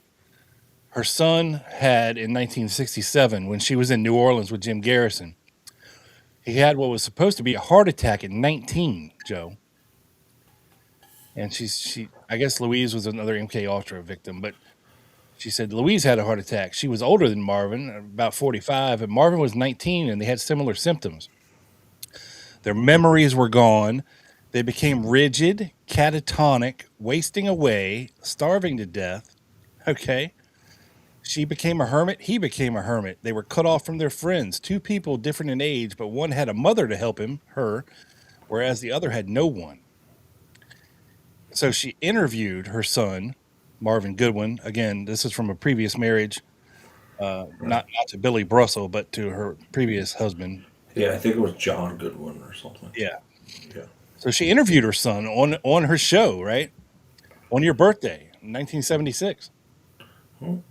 her son had in 1967, when she was in New Orleans with Jim Garrison, he had what was supposed to be a heart attack at 19, Joe. And I guess Louise was another MK Ultra victim, but she said Louise had a heart attack. She was older than Marvin, about 45, and Marvin was 19, and they had similar symptoms. Their memories were gone. They became rigid, catatonic, wasting away, starving to death. Okay. She became a hermit. He became a hermit. They were cut off from their friends. Two people different in age, but one had a mother to help him, her, whereas the other had no one. So she interviewed her son, Marvin Goodwin. Again, this is from a previous marriage, not to Billy Brussell, but to her previous husband. Yeah, I think it was John Goodwin or something. Yeah. Yeah. So she interviewed her son on her show, right? On your birthday, 1976. And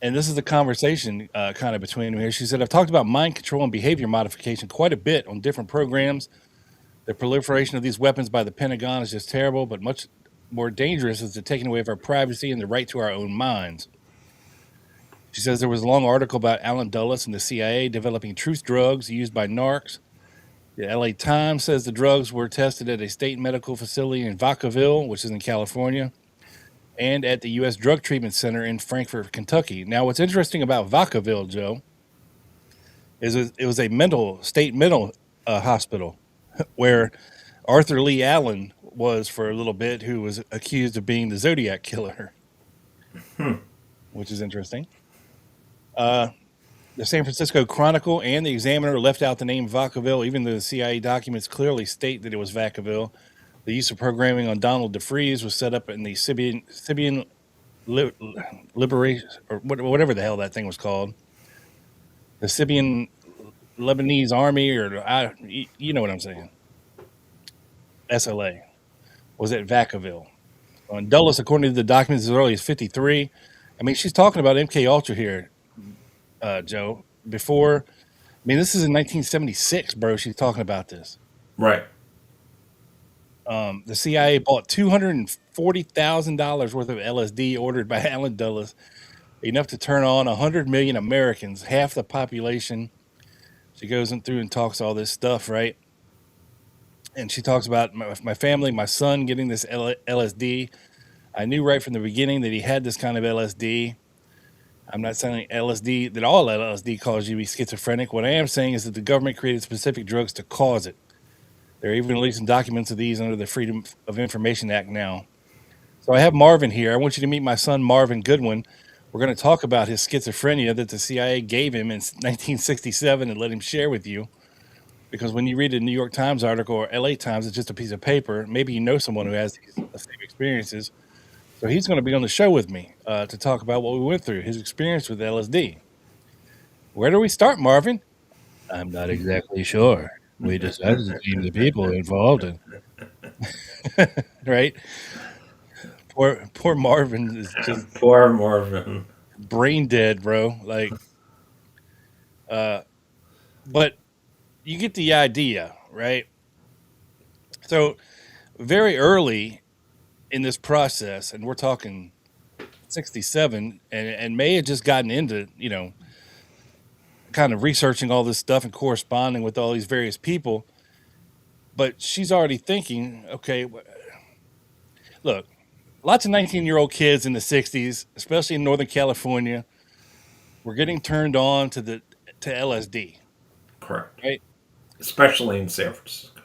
this is the conversation kind of between them here. She said, I've talked about mind control and behavior modification quite a bit on different programs. The proliferation of these weapons by the Pentagon is just terrible, but much more dangerous is the taking away of our privacy and the right to our own minds. She says there was a long article about Alan Dulles and the CIA developing truth drugs used by narcs. The LA Times says the drugs were tested at a state medical facility in Vacaville, which is in California, and at the U.S. Drug Treatment Center in Frankfort, Kentucky. Now, what's interesting about Vacaville, Joe, is it was a state mental hospital where Arthur Lee Allen was for a little bit, who was accused of being the Zodiac killer, which is interesting. The San Francisco Chronicle and the Examiner left out the name Vacaville, even though the CIA documents clearly state that it was Vacaville. The use of programming on Donald DeFreeze was set up in the Sibian Liberation, or whatever the hell that thing was called. The Sibian Lebanese Army, or you know what I'm saying. SLA was at Vacaville. On Dulles, according to the documents, as early as 53. I mean, she's talking about MK Ultra here, Joe. Before, I mean, this is in 1976, bro. She's talking about this. Right. The CIA bought $240,000 worth of LSD ordered by Alan Dulles, enough to turn on 100 million Americans, half the population. She goes in through and talks all this stuff, right? And she talks about my family, my son getting this LSD. I knew right from the beginning that he had this kind of LSD. I'm not saying LSD, that all LSD causes you to be schizophrenic. What I am saying is that the government created specific drugs to cause it. They're even releasing documents of these under the Freedom of Information Act now. So I have Marvin here. I want you to meet my son, Marvin Goodwin. We're going to talk about his schizophrenia that the CIA gave him in 1967 and let him share with you. Because when you read a New York Times article or LA Times, it's just a piece of paper. Maybe you know someone who has these same experiences. So he's going to be on the show with me to talk about what we went through, his experience with LSD. Where do we start, Marvin? I'm not exactly sure. We decided to name the people involved in. Right? Poor Marvin is just Poor Marvin. brain dead, bro. Like, uh, but you get the idea, right? So very early in this process, and we're talking 67, and May had just gotten into, kind of researching all this stuff and corresponding with all these various people. But she's already thinking, okay, look, lots of 19-year-old kids in the 60s, especially in Northern California, were getting turned on to LSD, Correct. right? Especially in San Francisco.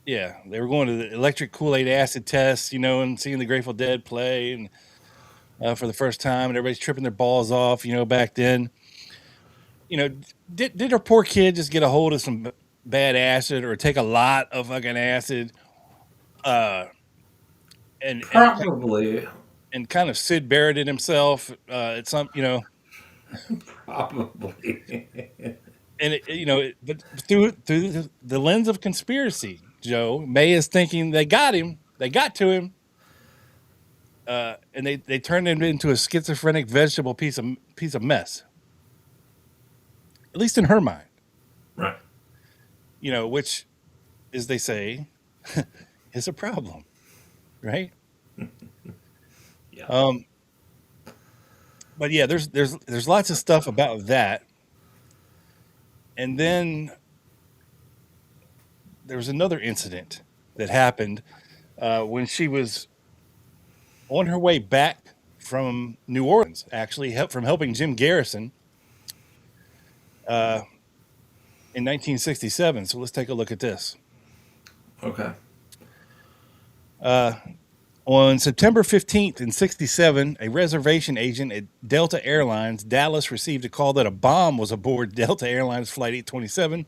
Yeah, they were going to the electric Kool-Aid acid tests, and seeing the Grateful Dead play and for the first time, and everybody's tripping their balls off, back then. Did her poor kid just get a hold of some bad acid or take a lot of fucking acid, uh, and Probably. and kind of Sid Barrett it himself at some, Probably. and but through the lens of conspiracy, Joe, May is thinking they got him, they got to him, and they turned him into a schizophrenic vegetable piece of mess, at least in her mind. Right. Which, as they say, is a problem, right? Yeah. But yeah, there's lots of stuff about that, and then there was another incident that happened when she was on her way back from New Orleans, actually, from helping Jim Garrison in 1967. So let's take a look at this. Okay. On September 15th in 67, a reservation agent at Delta Airlines, Dallas, received a call that a bomb was aboard Delta Airlines Flight 827.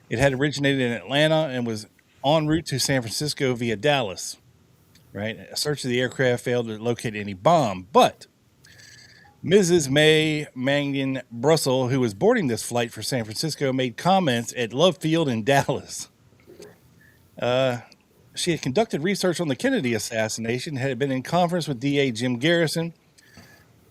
It had originated in Atlanta and was en route to San Francisco via Dallas. Right? A search of the aircraft failed to locate any bomb, but Mrs. Mae Brussell, who was boarding this flight for San Francisco, made comments at Love Field in Dallas. She had conducted research on the Kennedy assassination, had been in conference with DA Jim Garrison,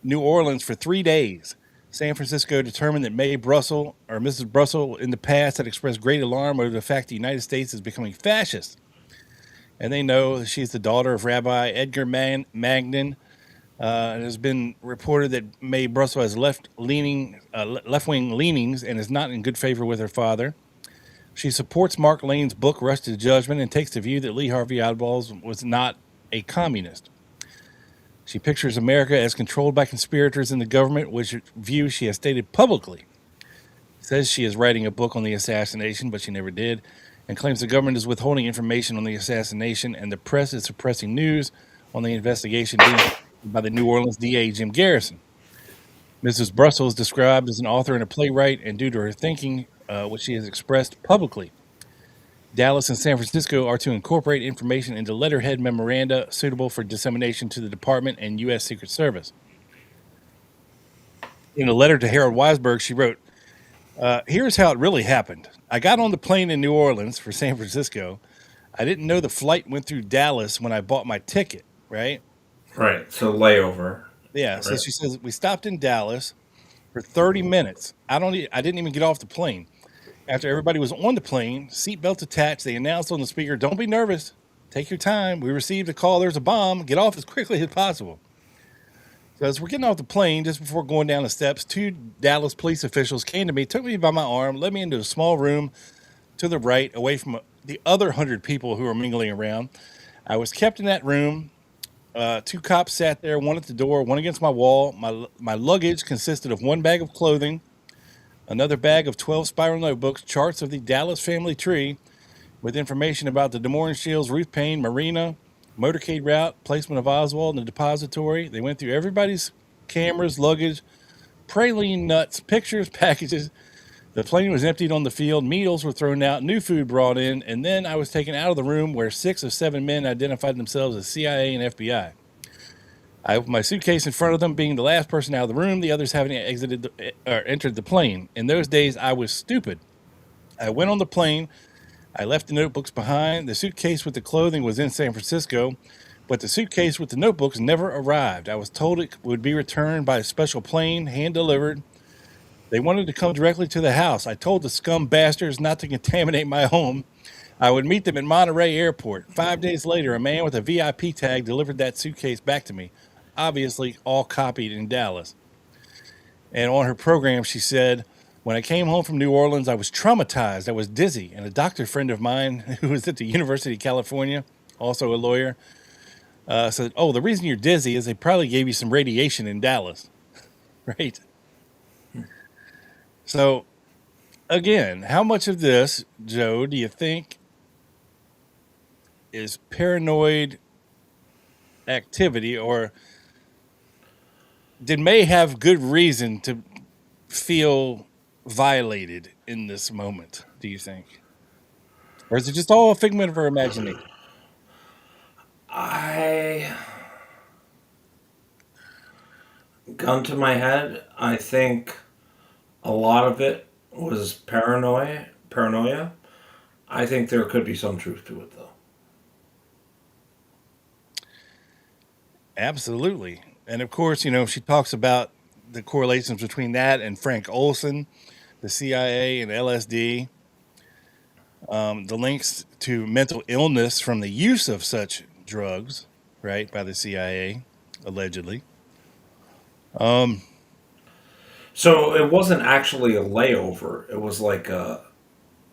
New Orleans for 3 days. San Francisco determined that Mae Brussell, or Mrs. Brussell, in the past had expressed great alarm over the fact the United States is becoming fascist. And they know that she's the daughter of Rabbi Edgar Magnin. It has been reported that Mae Brussell has left-wing leanings and is not in good favor with her father. She supports Mark Lane's book, Rush to Judgment, and takes the view that Lee Harvey Oswald was not a communist. She pictures America as controlled by conspirators in the government, which view she has stated publicly. Says she is writing a book on the assassination, but she never did, and claims the government is withholding information on the assassination and the press is suppressing news on the investigation being by the New Orleans DA, Jim Garrison. Mrs. Brussell is described as an author and a playwright, and due to her thinking, which she has expressed publicly, Dallas and San Francisco are to incorporate information into letterhead memoranda suitable for dissemination to the Department and U.S. Secret Service. In a letter to Harold Weisberg, she wrote, here's how it really happened. I got on the plane in New Orleans for San Francisco. I didn't know the flight went through Dallas when I bought my ticket, right? Right. So layover. Yeah. Right. So she says, we stopped in Dallas for 30 minutes. I didn't even get off the plane. After everybody was on the plane, seatbelts attached, they announced on the speaker, don't be nervous. Take your time. We received a call. There's a bomb. Get off as quickly as possible. So as we're getting off the plane, just before going down the steps, 2 Dallas police officials came to me, took me by my arm, led me into a small room to the right, away from the other 100 people who were mingling around. I was kept in that room. 2 cops sat there, one at the door, one against my wall. My luggage consisted of 1 bag of clothing, another bag of 12 spiral notebooks, charts of the Dallas family tree with information about the Des Moines Shields, Ruth Payne, Marina, motorcade route, placement of Oswald in the depository. They went through everybody's cameras, luggage, praline nuts, pictures, packages. The plane was emptied on the field. Meals were thrown out, new food brought in, and then I was taken out of the room where 6 of 7 men identified themselves as CIA and FBI. I opened my suitcase in front of them, being the last person out of the room, the others having entered the plane. In those days, I was stupid. I went on the plane. I left the notebooks behind. The suitcase with the clothing was in San Francisco. but the suitcase with the notebooks never arrived. I was told it would be returned by a special plane, hand-delivered. They wanted to come directly to the house. I told the scum bastards not to contaminate my home. I would meet them at Monterey Airport. 5 days later, a man with a VIP tag delivered that suitcase back to me, obviously all copied in Dallas. And on her program, she said, when I came home from New Orleans, I was traumatized. I was dizzy. And a doctor friend of mine who was at the University of California, also a lawyer, said, oh, the reason you're dizzy is they probably gave you some radiation in Dallas. Right? So, again, how much of this, Joe, do you think is paranoid activity, or did Mae have good reason to feel violated in this moment, do you think? Or is it just all a figment of her imagination? Gun to my head, I think a lot of it was paranoia. I think there could be some truth to it, though. Absolutely. And of course, she talks about the correlations between that and Frank Olson, the CIA, and LSD, the links to mental illness from the use of such drugs, right, by the CIA, allegedly. So it wasn't actually a layover. It was like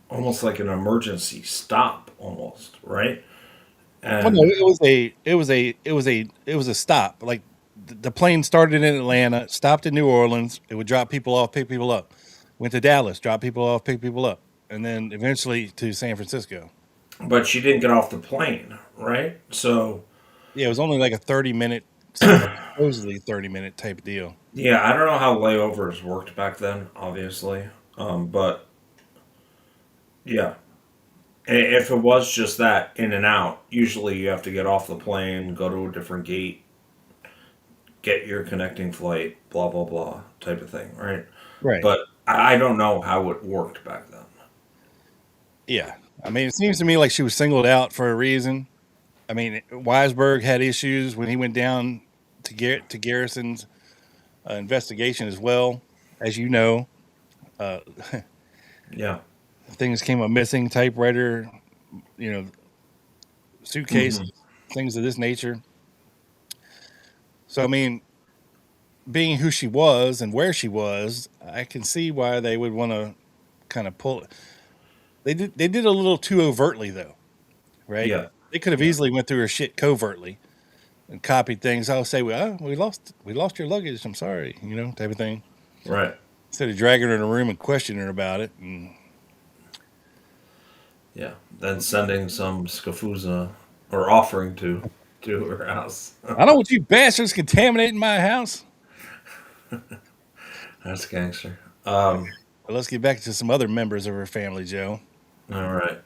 almost like an emergency stop, almost, right? Well, no, And it was a stop. Like the plane started in Atlanta, stopped in New Orleans. It would drop people off, pick people up. Went to Dallas, drop people off, pick people up, and then eventually to San Francisco. but she didn't get off the plane, right? So Yeah, it was only like a 30-minute, supposedly 30-minute type deal. yeah, I don't know how layovers worked back then, obviously, but yeah, if it was just that in and out, usually you have to get off the plane, go to a different gate, get your connecting flight, blah blah blah type of thing, right? Right. But I don't know how it worked back then. Yeah. I mean, it seems to me like she was singled out for a reason. I mean, Weisberg had issues when he went down to Garrison's investigation as well. As you know, Yeah. things came up missing, typewriter, suitcase, Hmm. things of this nature. So, I mean, being who she was and where she was, I can see why they would want to kind of pull it. They did a little too overtly, though, right? Yeah. They could have Yeah. easily went through her shit covertly and copied things. I'll say, well, we lost your luggage. I'm sorry, type of thing. Right. Instead of dragging her in a room and questioning her about it. And Yeah. Then sending some scafuza or offering to her house. I don't want you bastards contaminating my house. That's gangster. But let's get back to some other members of her family, Joe. All right.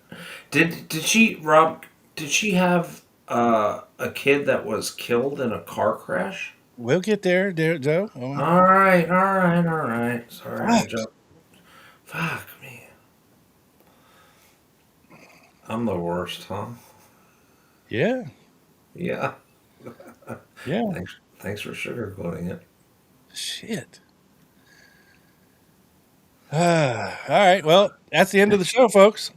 Did she Rob? Did she have a kid that was killed in a car crash? We'll get there, Joe. Oh, All right. All right. All right. Sorry, I fuck. jumped. Fuck me. I'm the worst, huh? Yeah. Yeah. Yeah. Thanks for sugarcoating it. Shit. All right. Well, that's the end of the show, folks.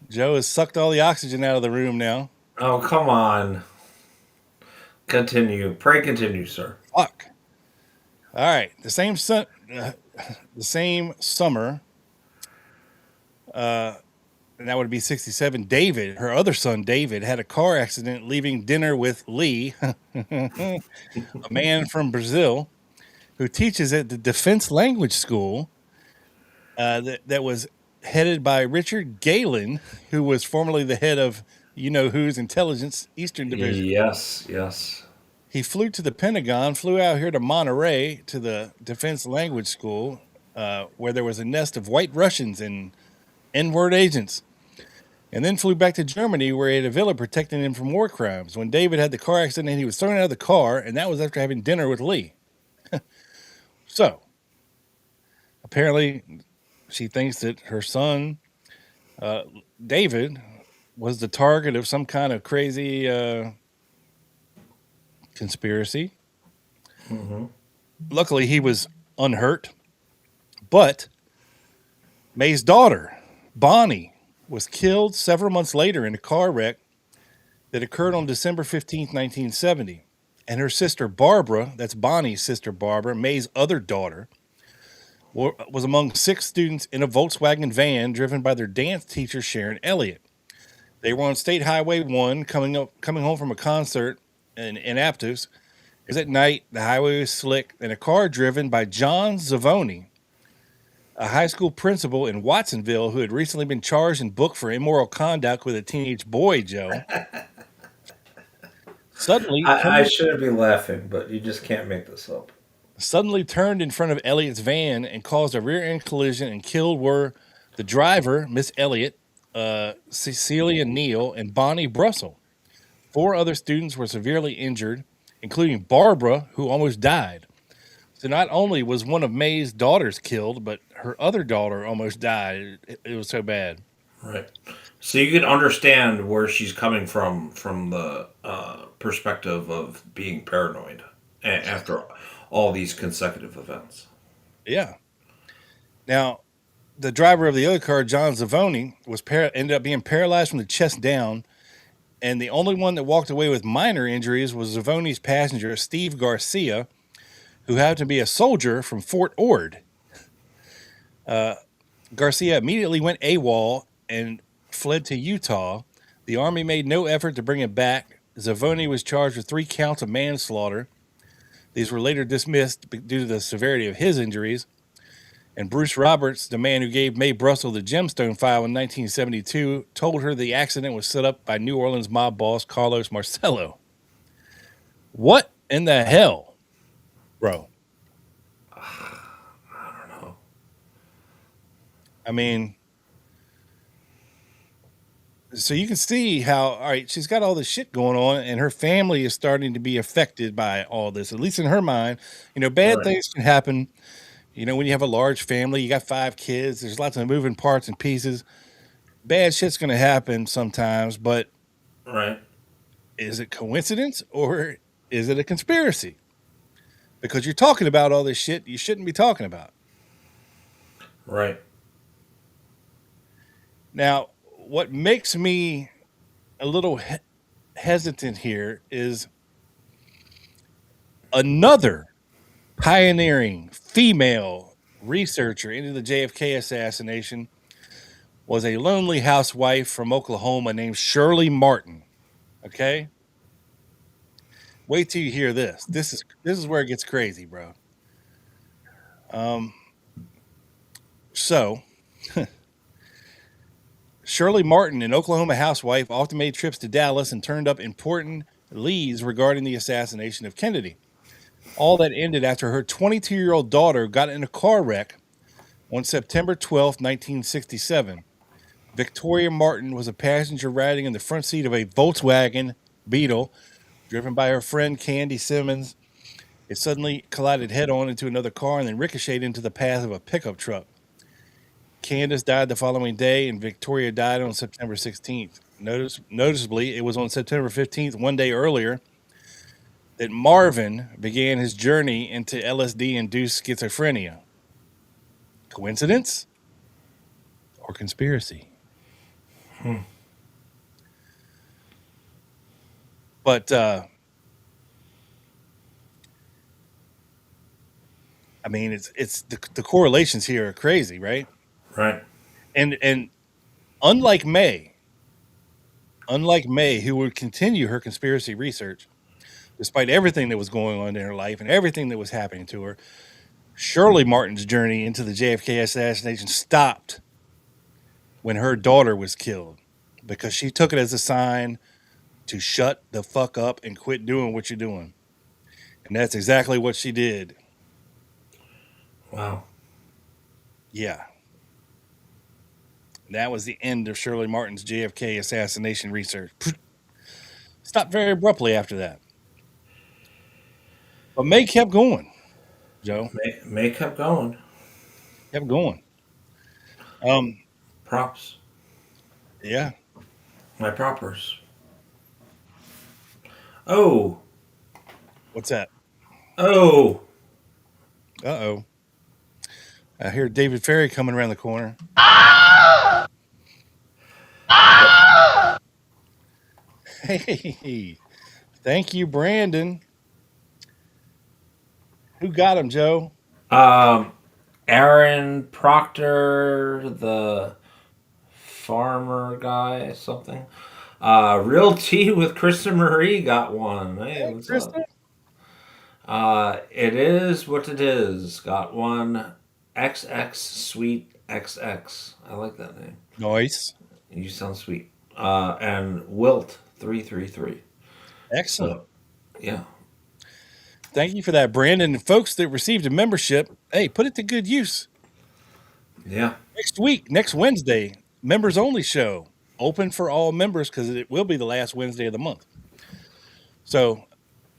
Joe has sucked all the oxygen out of the room now. Oh, come on. Continue. Pray continue, sir. Fuck. All right. The same summer, and that would be 67. David, her other son, David, had a car accident leaving dinner with Lee, a man from Brazil who teaches at the Defense Language School that was headed by Richard Galen, who was formerly the head of who's Intelligence Eastern Division. Yes, yes. He flew to the Pentagon, flew out here to Monterey to the Defense Language School, where there was a nest of white Russians and N-word agents, and then flew back to Germany, where he had a villa protecting him from war crimes. When David had the car accident, he was thrown out of the car, and that was after having dinner with Lee. So, apparently, she thinks that her son Uh, David was the target of some kind of crazy conspiracy. Mm-hmm. Luckily, he was unhurt, but Mae's daughter, Bonnie, was killed several months later in a car wreck that occurred on December 15th, 1970. And her sister Barbara, that's Bonnie's sister Barbara, Mae's other daughter, was among 6 students in a Volkswagen van driven by their dance teacher Sharon Elliott. They were on State Highway 1 coming home from a concert in Aptos. As at night, the highway was slick, and a car driven by John Zavoni, a high school principal in Watsonville who had recently been charged and booked for immoral conduct with a teenage boy, Joe, suddenly I turned, shouldn't be laughing, but you just can't make this up. suddenly turned in front of Elliott's van and caused a rear-end collision, and killed were the driver, Miss Elliott, Cecilia Neal, and Bonnie Brussell. 4 other students were severely injured, including Barbara, who almost died. So not only was one of Mae's daughters killed, but her other daughter almost died. It was so bad. Right. So you can understand where she's coming from the perspective of being paranoid after all these consecutive events. Yeah. Now, the driver of the other car, John Zavoni, ended up being paralyzed from the chest down, and the only one that walked away with minor injuries was Zavoni's passenger, Steve Garcia, who happened to be a soldier from Fort Ord. Garcia immediately went AWOL and fled to Utah. The Army made no effort to bring him back. Zavoni was charged with 3 counts of manslaughter. These were later dismissed due to the severity of his injuries. And Bruce Roberts, the man who gave Mae Brussell the gemstone file in 1972, told her the accident was set up by New Orleans mob boss Carlos Marcello. What in the hell, bro? I don't know. I mean, so you can see how, all right, she's got all this shit going on, and her family is starting to be affected by all this, at least in her mind. Bad Right. things can happen. When you have a large family, you got 5 kids, there's lots of moving parts and pieces. Bad shit's going to happen sometimes, but Right. is it coincidence or is it a conspiracy? Because you're talking about all this shit you shouldn't be talking about. Right. Now, what makes me a little hesitant here is another pioneering female researcher into the JFK assassination was a lonely housewife from Oklahoma named Shirley Martin. Okay? Wait till you hear this. This is where it gets crazy, bro. So Shirley Martin, an Oklahoma housewife, often made trips to Dallas and turned up important leads regarding the assassination of Kennedy. All that ended after her 22-year-old daughter got in a car wreck on September 12th, 1967. Victoria Martin was a passenger riding in the front seat of a Volkswagen Beetle driven by her friend Candy Simmons. It suddenly collided head-on into another car and then ricocheted into the path of a pickup truck. Candace died the following day, and Victoria died on September 16th. Noticeably, it was on September 15th, one day earlier, that Marvin began his journey into LSD-induced schizophrenia. Coincidence or conspiracy? But I mean, it's the correlations here are crazy, right? Right. And unlike Mae, who would continue her conspiracy research despite everything that was going on in her life and everything that was happening to her, Shirley Martin's journey into the JFK assassination stopped when her daughter was killed, because she took it as a sign to shut the fuck up and quit doing what you're doing. And that's exactly what she did. Wow. Yeah. That was the end of Shirley Martin's JFK assassination research. Stopped very abruptly after that. But Mae kept going, Joe. May kept going. Kept going. Props. Yeah. My propers. Oh, What's that? oh. Uh-oh. I hear David Ferry coming around the corner. Hey, thank you, Brandon. Who got him, Joe? Um, Aaron Proctor, the farmer guy, something. Real Tea with Krista Marie got one. Hey, Hey, what's up? Krista. It is what it is. Got one. XX Sweet XX. I like that name. Nice. You sound sweet. And Wilt 333. Excellent. So yeah, Thank you for that, Brandon. And folks that received a membership, hey, put it to good use. yeah, Next week, next Wednesday, members only show. Open for all members because it will be the last Wednesday of the month. So,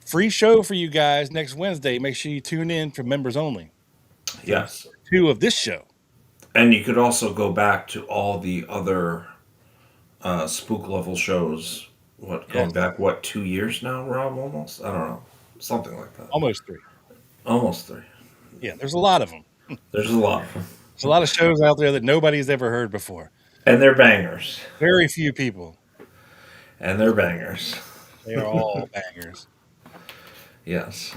free show for you guys next Wednesday. Make sure you tune in for members only for yes. 2 of this show. And you could also go back to all the other spook level shows. What, Yes, going back, what, 2 years now, Rob, almost? I don't know. Something like that. almost 3. Almost three. Yeah, there's a lot of them. There's a lot of them. There's a lot of shows out there that nobody's ever heard before. And they're bangers. Very few people. And they're bangers. They are all bangers. Yes.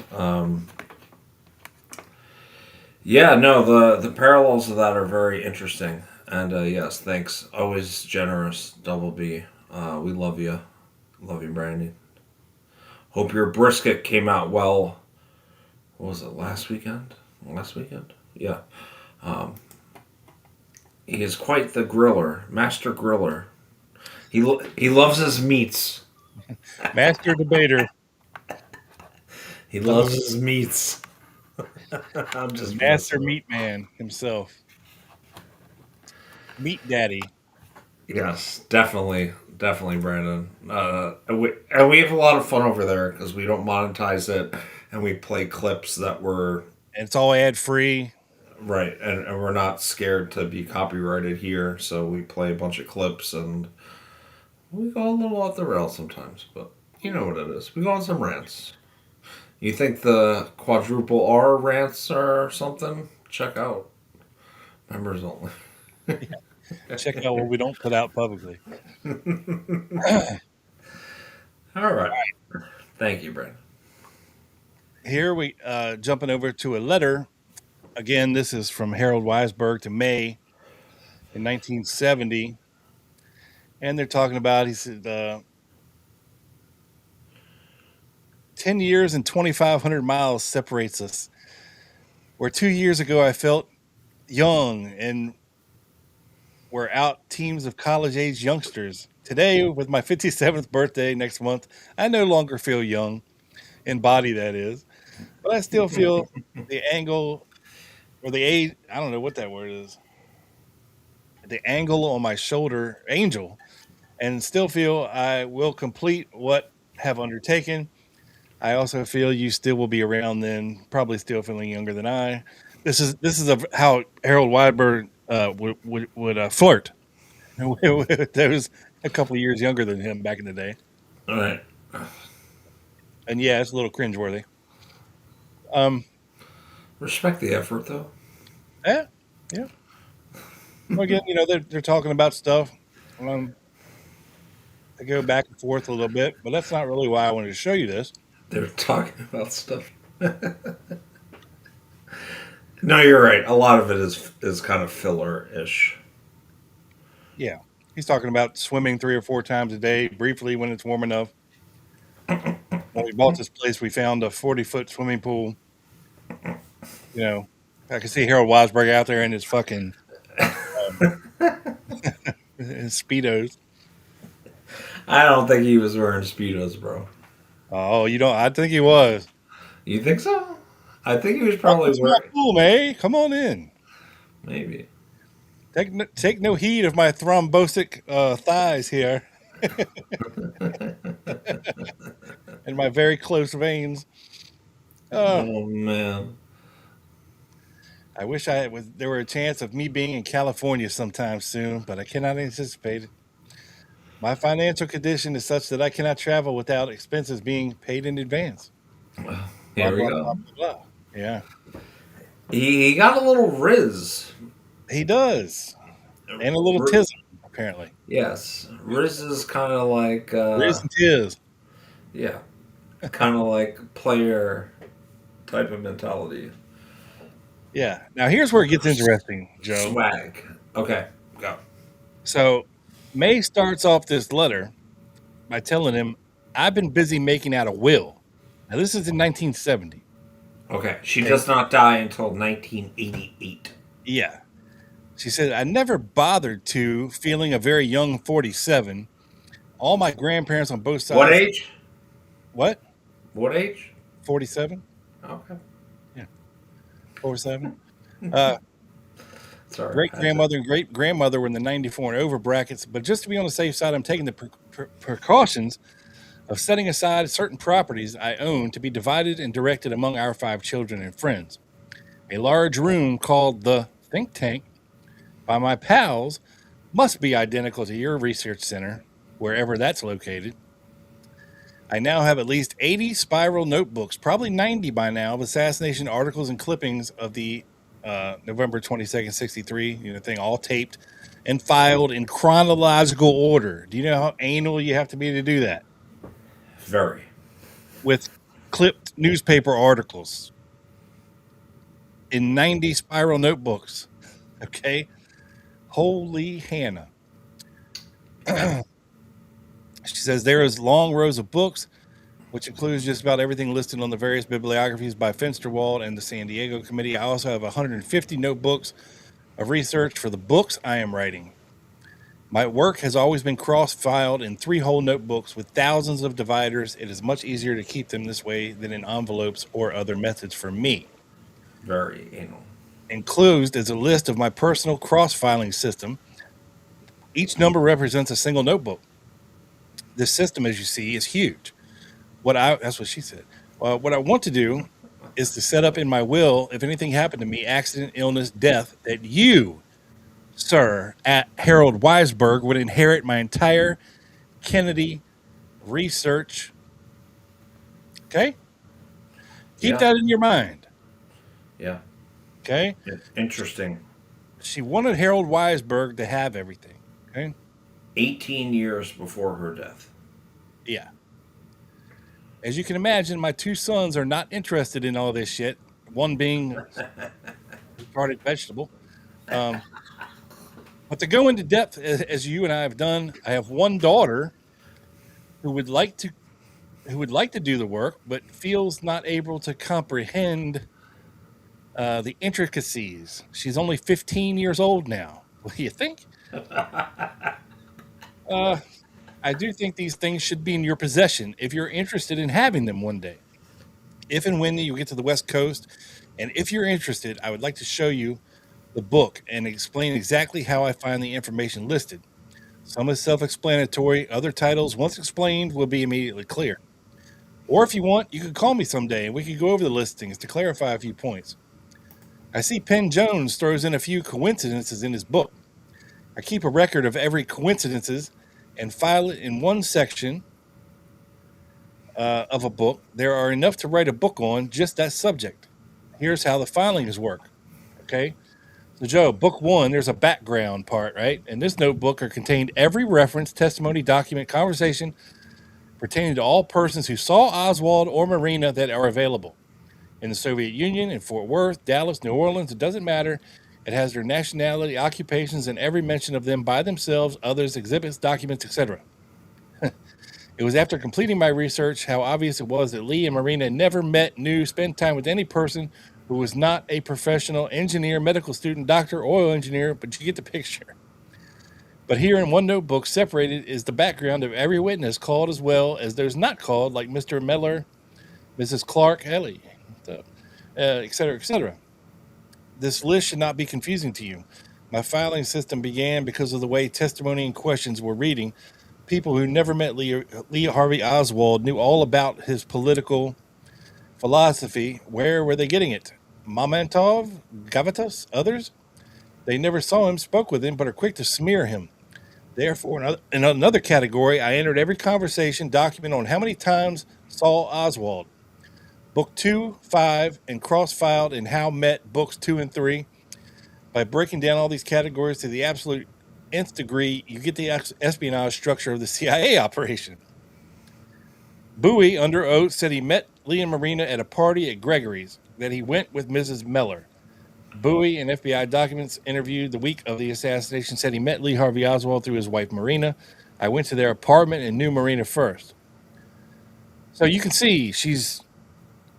Yeah, no, the parallels of that are very interesting. And yes, thanks. Always generous, Double B. We love you. Love you, Brandy. Hope your brisket came out well. What was it, last weekend? Last weekend? Yeah. He is quite the griller, master griller. He loves his meats. Master debater, He loves his meats. I'm just master messing with- meat man himself. Meat daddy. Yes, definitely, definitely, Brandon. And we have a lot of fun over there because we don't monetize it, and we play clips that were And it's all ad free. right, and we're not scared to be copyrighted here. So we play a bunch of clips, and we go a little off the rails sometimes, but you know what it is. We go on some rants. You think the quadruple R rants are something? Check out members only. Check out what we don't put out publicly. All right. Thank you, Brandon. Here we jumping over to a letter. Again, this is from Harold Weisberg to May in 1970. And they're talking about, he said, 10 years and 2,500 miles separates us. Where 2 years ago I felt young and were out teams of college age youngsters. Today, with my 57th birthday next month, I no longer feel young, in body that is, but I still feel the angle or the age, I don't know what that word is, the angle on my shoulder, angel, and still feel I will complete what have undertaken. I also feel you still will be around then, probably still feeling younger than I. This is how Harold Weidberg would flirt. That was a couple of years younger than him back in the day, All right. and yeah, it's a little cringeworthy. Respect the effort, though. Yeah, yeah. Well, again, they're talking about stuff. They go back and forth a little bit, but that's not really why I wanted to show you this. They're talking about stuff. No, you're right. A lot of it is kind of filler-ish. Yeah, he's talking about swimming 3 or 4 times a day, briefly when it's warm enough. When we bought this place, we found a 40-foot swimming pool. I can see Harold Weisberg out there in his fucking his Speedos. I don't think he was wearing Speedos, bro. Oh, you don't? I think he was. You think so? I think he was probably Welcome to my wearing. pool, May. Come on in. Maybe. Take no heed of my thrombotic thighs here, and my very close veins. Oh man. I wish there were a chance of me being in California sometime soon, but I cannot anticipate it. My financial condition is such that I cannot travel without expenses being paid in advance. Blah, Here we blah, blah, go. blah, blah. Yeah, He got a little riz. he does. And a little R- tism, apparently. yes, riz is kind of like, Riz and tiz. yeah, kind of like player type of mentality. Yeah. Now, here's where it gets interesting, Joe. Swag. Okay, go. So, May starts off this letter by telling him, I've been busy making out a will. Now, this is in 1970. Okay, she Okay. does not die until 1988. Yeah. She said, I never bothered to, feeling a very young 47. All my grandparents on both sides. What age? What? What age? 47? Okay. 47? Sorry. Great grandmother and great grandmother were in the 94 and over brackets, but just to be on the safe side, I'm taking the precautions of setting aside certain properties I own to be divided and directed among our 5 children and friends. A large room called the think tank by my pals must be identical to your research center, wherever that's located. I now have at least 80 spiral notebooks, probably 90 by now, of assassination articles and clippings of the November 22nd, 63, thing all taped and filed in chronological order. Do you know how anal you have to be to do that? Very. With clipped newspaper articles in 90 spiral notebooks. Okay. Holy Hannah. She says there is long rows of books, which includes just about everything listed on the various bibliographies by Fensterwald and the San Diego Committee. I also have 150 notebooks of research for the books I am writing. My work has always been cross-filed in 3-hole notebooks with thousands of dividers. It is much easier to keep them this way than in envelopes or other methods for me. Very anal. Enclosed is a list of my personal cross-filing system. Each number represents a single notebook. This system, as you see, is huge. That's what she said. What I want to do is to set up in my will, if anything happened to me, accident, illness, death, that you, sir, at Harold Weisberg, would inherit my entire Kennedy research. Okay? Keep that in your mind. Yeah. Okay? Interesting. She wanted Harold Weisberg to have everything. Okay? 18 years before her death. Yeah. As you can imagine, my 2 sons are not interested in all this shit. One being a retarded vegetable. But to go into depth, as you and I have done, I have one daughter who would like to do the work, but feels not able to comprehend the intricacies. She's only 15 years old now. What do you think? I do think these things should be in your possession if you're interested in having them one day. If and when you get to the West Coast, and if you're interested, I would like to show you the book and explain exactly how I find the information listed. Some is self-explanatory. Other titles, once explained, will be immediately clear. Or if you want, you could call me someday and we could go over the listings to clarify a few points. I see Penn Jones throws in a few coincidences in his book. I keep a record of every coincidences and file it in one section of a book. There are enough to write a book on just that subject. Here's how the filings work. Okay. So, Joe, book 1, there's a background part, right? In this notebook are contained every reference, testimony, document, conversation pertaining to all persons who saw Oswald or Marina that are available. In the Soviet Union, in Fort Worth, Dallas, New Orleans, it doesn't matter. It has their nationality, occupations, and every mention of them by themselves, others, exhibits, documents, etc. It was after completing my research how obvious it was that Lee and Marina never met, knew, spent time with any person who was not a professional engineer, medical student, doctor, oil engineer, but you get the picture. But here in one notebook, separated, is the background of every witness called as well as those not called, like Mr. Miller, Mrs. Clark, Ellie, et cetera, et cetera. This list should not be confusing to you. My filing system began because of the way testimony and questions were reading. People who never met Lee Harvey Oswald knew all about his political philosophy. Where were they getting it? Mamantov, Gavatos, others? They never saw him, spoke with him, but are quick to smear him. Therefore, in another category, I entered every conversation document on how many times saw Oswald. Book 2, 5, and cross-filed and how met books 2 and 3. By breaking down all these categories to the absolute nth degree, you get the espionage structure of the CIA operation. Bowie, under oath, said he met Lee and Marina at a party at Gregory's, that he went with Mrs. Meller. Bowie, in FBI documents interviewed the week of the assassination, said he met Lee Harvey Oswald through his wife, Marina. I went to their apartment and knew Marina first. So you can see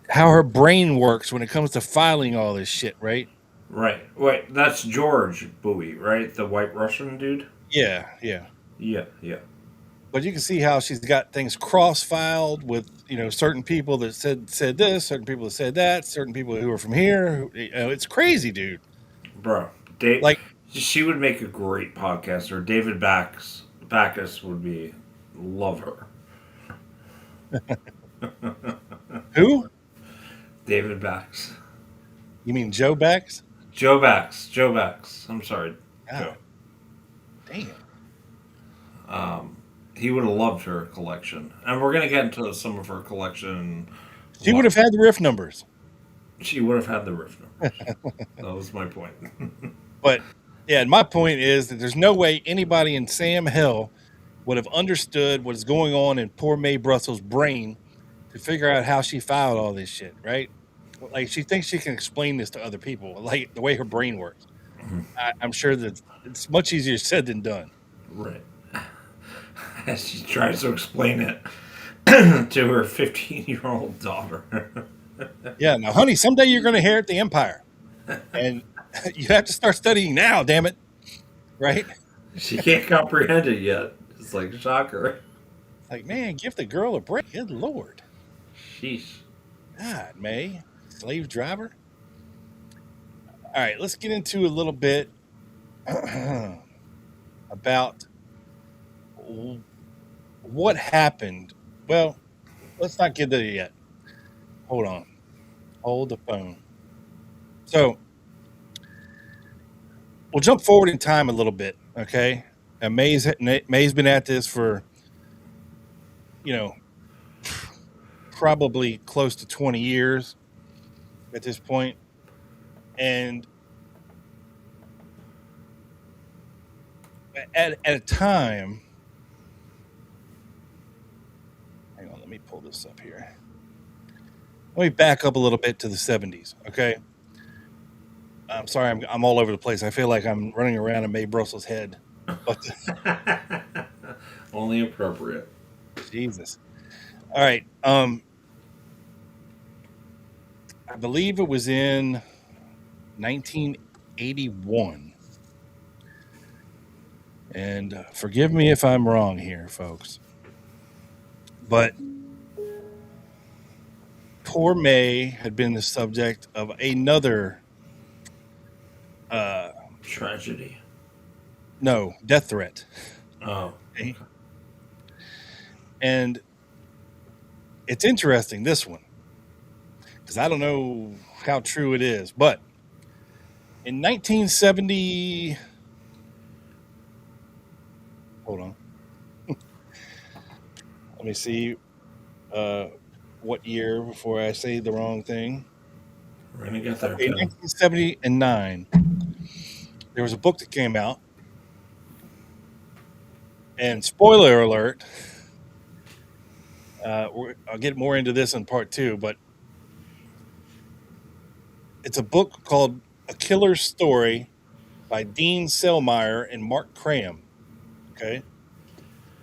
how her brain works when it comes to filing all this shit, right? Right. Wait, that's George Bowie, right? The white Russian dude? Yeah. Yeah. But you can see how she's got things cross-filed with, certain people that said this, certain people that said that, certain people who are from here. It's crazy, dude. Bro, she would make a great podcaster. David Backus would love her. Who? David Backus. You mean Joe Backs? Joe Backs. I'm sorry, Joe. Damn. He would have loved her collection, and we're gonna get into some of her collection. She would have had the riff numbers. She would have had the riff numbers. That was my point. But yeah, and my point is that there's no way anybody in Sam Hill would have understood what is going on in poor Mae Brussell's brain to figure out how she filed all this shit, right? Like, she thinks she can explain this to other people, like the way her brain works. I'm sure that it's much easier said than done. Right. As she tries to explain it to her 15-year-old daughter. Yeah, now, honey, someday you're going to inherit the empire. And you have to start studying now, damn it. Right? She can't comprehend it yet. It's like, shocker. Like, man, give the girl a break. Good Lord. Sheesh. God, May. Slave driver. All right, let's get into a little bit about what happened. Well, let's not get there yet. Hold on. Hold the phone. So, we'll jump forward in time a little bit, okay? And May's been at this for, probably close to 20 years at this point. And at a time, hang on, let me pull this up here. Let me back up a little bit to the 70s, okay? I'm sorry, I'm all over the place. I feel like I'm running around in Mae Brussell's head. But only appropriate. Jesus. All right. I believe it was in 1981. And forgive me if I'm wrong here, folks. But poor May had been the subject of another tragedy. No, death threat. Oh. Okay. And it's interesting, this one, because I don't know how true it is, but in 1970, hold on, let me see what year before I say the wrong thing. We're gonna get there. In 1979, there was a book that came out, and spoiler alert, I'll get more into this in part 2, but it's a book called A Killer's Story by Dean Selmeyer and Mark Cram. Okay.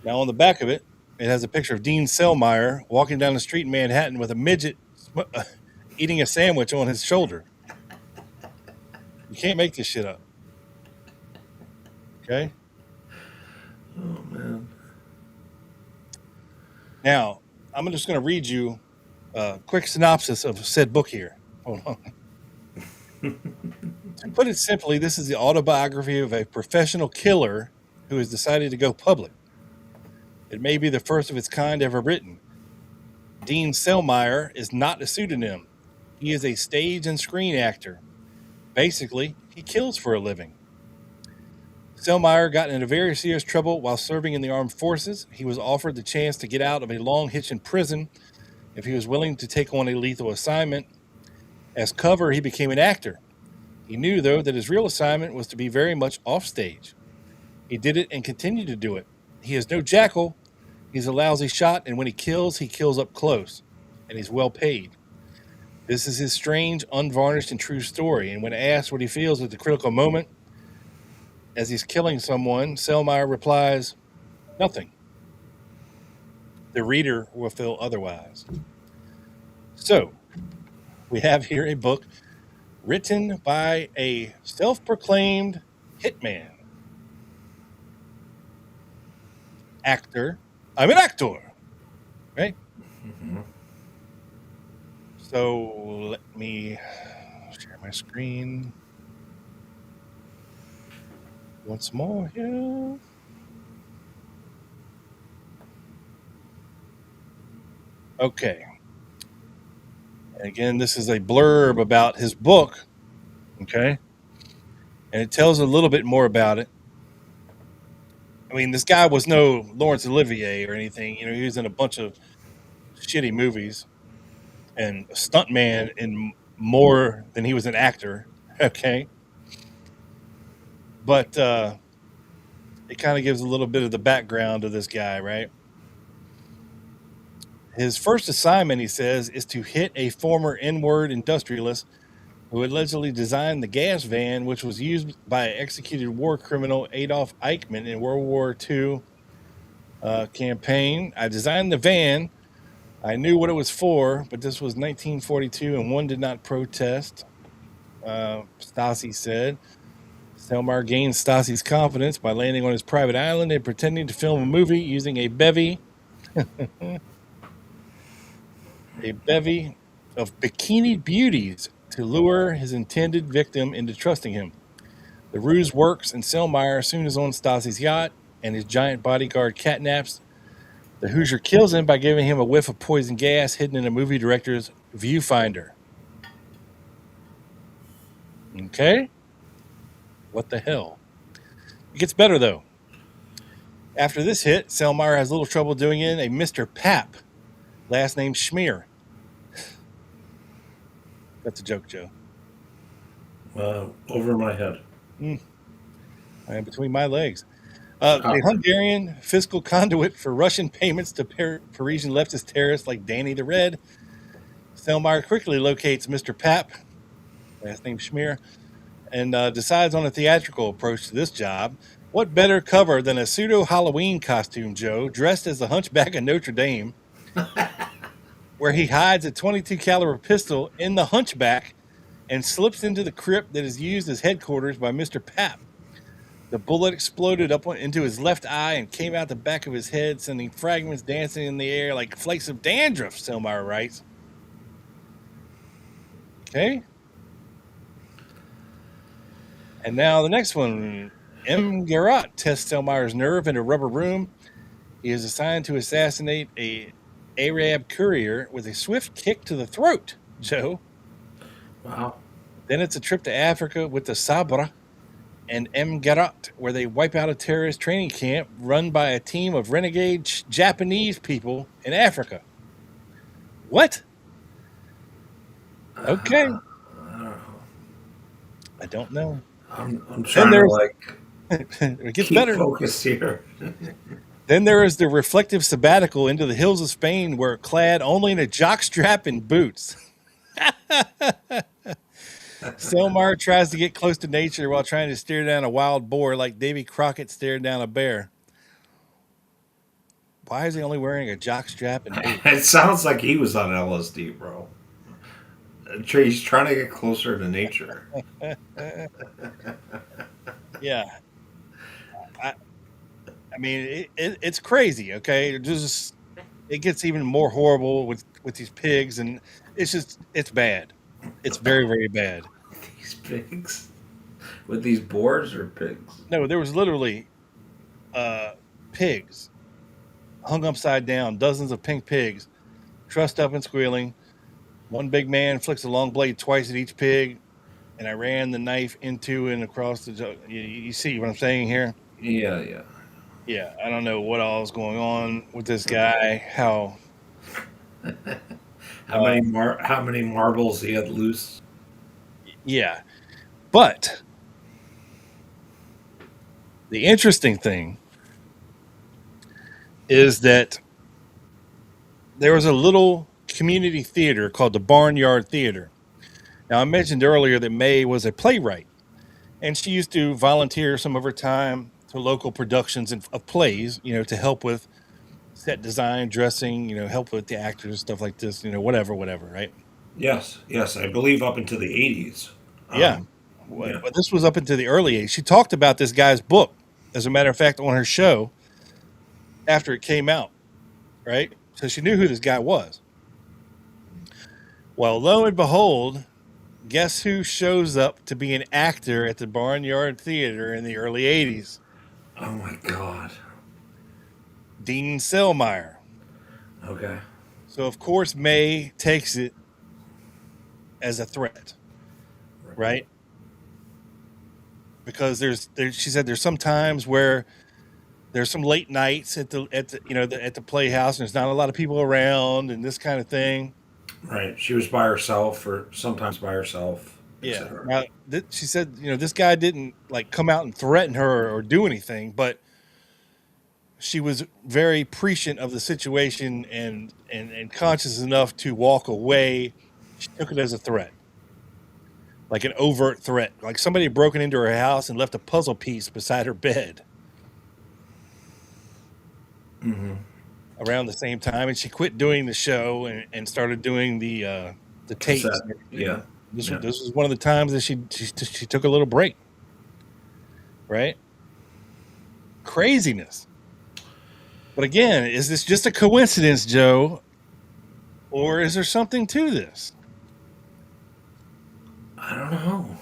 Now, on the back of it, it has a picture of Dean Selmeyer walking down the street in Manhattan with a midget eating a sandwich on his shoulder. You can't make this shit up. Okay. Oh, man. Now, I'm just going to read you a quick synopsis of said book here. Hold on. To put it simply, this is the autobiography of a professional killer who has decided to go public. It may be the first of its kind ever written. Dean Selmeyer is not a pseudonym. He is a stage and screen actor. Basically, he kills for a living. Selmayr got into very serious trouble while serving in the armed forces. He was offered the chance to get out of a long hitch in prison if he was willing to take on a lethal assignment. As cover, he became an actor. He knew, though, that his real assignment was to be very much offstage. He did it and continued to do it. He is no jackal. He's a lousy shot, and when he kills up close, and he's well paid. This is his strange, unvarnished, and true story, and when asked what he feels at the critical moment, as he's killing someone, Selmayr replies, "Nothing." The reader will feel otherwise. So, we have here a book written by a self-proclaimed hitman. Actor. I'm an actor. Right? Mm-hmm. So, let me share my screen once more here. Okay. And again, this is a blurb about his book. Okay. And it tells a little bit more about it. I mean, this guy was no Laurence Olivier or anything. You know, he was in a bunch of shitty movies and a stuntman in more than he was an actor. Okay. But it kind of gives a little bit of the background of this guy, right? His first assignment, he says, is to hit a former N-word industrialist who allegedly designed the gas van, which was used by executed war criminal Adolf Eichmann in World War II campaign. I designed the van. I knew what it was for, but this was 1942, and one did not protest, Stasi said. Selmayr gained Stasi's confidence by landing on his private island and pretending to film a movie using a bevy of bikini beauties to lure his intended victim into trusting him. The ruse works, and Selmayr soon is on Stasi's yacht, and his giant bodyguard catnaps. The Hoosier kills him by giving him a whiff of poison gas hidden in a movie director's viewfinder. Okay? What the hell? It gets better, though. After this hit, Selmayr has little trouble doing in a Mr. Pap, last name Schmier. That's a joke, Joe. Over my head. I am between my legs. The Hungarian fiscal conduit for Russian payments to Parisian leftist terrorists like Danny the Red. Selmayr quickly locates Mr. Pap, last name Schmier, and decides on a theatrical approach to this job. What better cover than a pseudo-Halloween costume, Joe, dressed as the Hunchback of Notre Dame, where he hides a .22 caliber pistol in the Hunchback and slips into the crypt that is used as headquarters by Mr. Pap. The bullet exploded up into his left eye and came out the back of his head, sending fragments dancing in the air like flakes of dandruff, Selmayr writes. Okay. And now the next one. M. Garrett tests Selmayr's nerve in a rubber room. He is assigned to assassinate a Arab courier with a swift kick to the throat, Joe. Wow. Then it's a trip to Africa with the Sabra and M. Garrett, where they wipe out a terrorist training camp run by a team of renegade Japanese people in Africa. What? Okay. I don't know. I'm trying to it gets keep better. Focused here. Then there is the reflective sabbatical into the hills of Spain, where clad only in a jockstrap and boots. Selmayr tries to get close to nature while trying to stare down a wild boar like Davy Crockett stared down a bear. Why is he only wearing a jockstrap and boots? It sounds like he was on LSD, bro. He's trying to get closer to nature. Yeah. I mean, it's crazy, okay? It gets even more horrible with these pigs, and it's bad. It's very, very bad. These pigs? With these boars or pigs? No, there was literally pigs hung upside down, dozens of pink pigs, trussed up and squealing. One big man flicks a long blade twice at each pig, and I ran the knife into and across the jaw. You see what I'm saying here? Yeah, yeah. Yeah, I don't know what all is going on with this guy. How How many marbles he had loose? yeah, but the interesting thing is that there was a little community theater called the Barnyard Theater. Now, I mentioned earlier that Mae was a playwright, and she used to volunteer some of her time to local productions of plays, to help with set design, dressing, help with the actors, stuff like this, whatever, right? Yes, yes. I believe up into the 80s. Yeah. Yeah. But this was up into the early 80s. She talked about this guy's book, as a matter of fact, on her show after it came out, right? So she knew who this guy was. Well, lo and behold, guess who shows up to be an actor at the Barnyard Theater in the early 80s? Oh my God. Dean Selmeyer. Okay. So, of course, Mae takes it as a threat, right? Because she said there's some times where there's some late nights at the Playhouse, and there's not a lot of people around, and this kind of thing. Right. She was by herself, or sometimes by herself, Yeah. etc. Now, she said, this guy didn't like come out and threaten her or do anything, but she was very prescient of the situation and conscious enough to walk away. She took it as a threat, like an overt threat, like somebody had broken into her house and left a puzzle piece beside her bed. Mm-hmm. Around the same time, and she quit doing the show and started doing the tapes. Yeah. This was one of the times that she took a little break. Right? Craziness. But again, is this just a coincidence, Joe, or is there something to this? I don't know.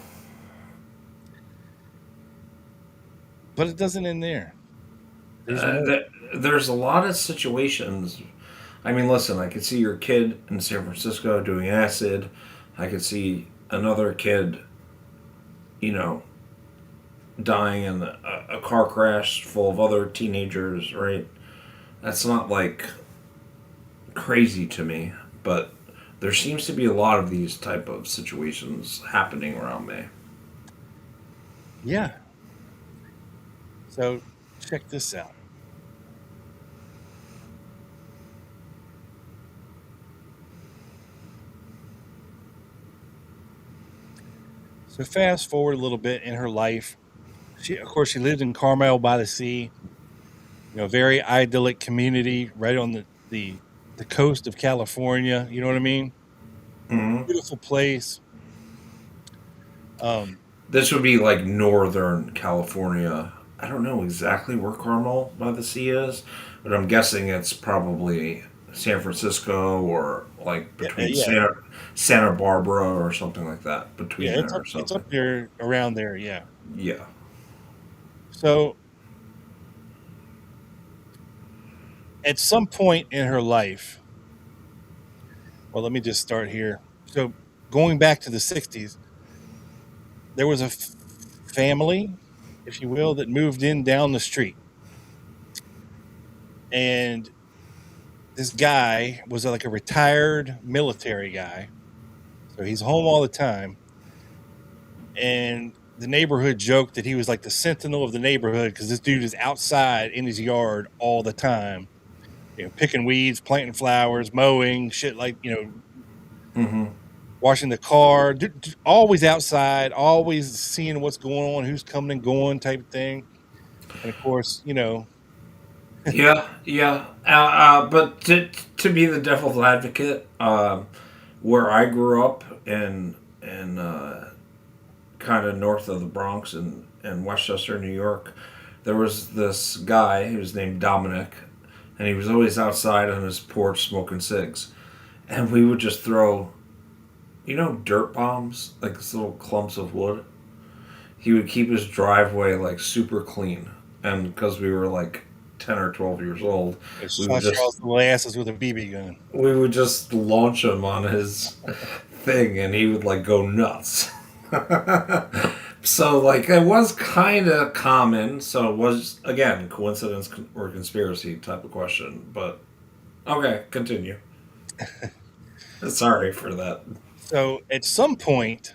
But it doesn't end there. There's a lot of situations. I mean, listen, I could see your kid in San Francisco doing acid. I could see another kid, you know, dying in a car crash full of other teenagers, right? That's not like crazy to me, but there seems to be a lot of these type of situations happening around me. Yeah. So check this out. So fast forward a little bit in her life. Of course, she lived in Carmel by the Sea, very idyllic community right on the coast of California. You know what I mean? Mm-hmm. Beautiful place. This would be like Northern California. I don't know exactly where Carmel by the Sea is, but I'm guessing it's probably San Francisco or like between Santa Barbara or something like that. Between there or something. It's up there, around there. Yeah. Yeah. So at some point in her life, well, let me just start here. So going back to the 60s, there was a family, if you will, that moved in down the street. And this guy was like a retired military guy. So he's home all the time. And the neighborhood joked that he was like the sentinel of the neighborhood because this dude is outside in his yard all the time, picking weeds, planting flowers, mowing, shit like, Mm-hmm. washing the car, always outside, always seeing what's going on, who's coming and going type of thing. And of course, Yeah. But to be the devil's advocate, where I grew up in kind of north of the Bronx in Westchester, New York, there was this guy who was named Dominic, and he was always outside on his porch smoking cigs. And we would just throw, dirt bombs, like these little clumps of wood. He would keep his driveway like super clean. And because we were like 10 or 12 years old, we would just little asses with a BB gun. We would just launch him on his thing, and he would like go nuts. So, like, it was kind of common. So, it was, again, coincidence or conspiracy type of question. But, okay, continue. Sorry for that. So um, at some point,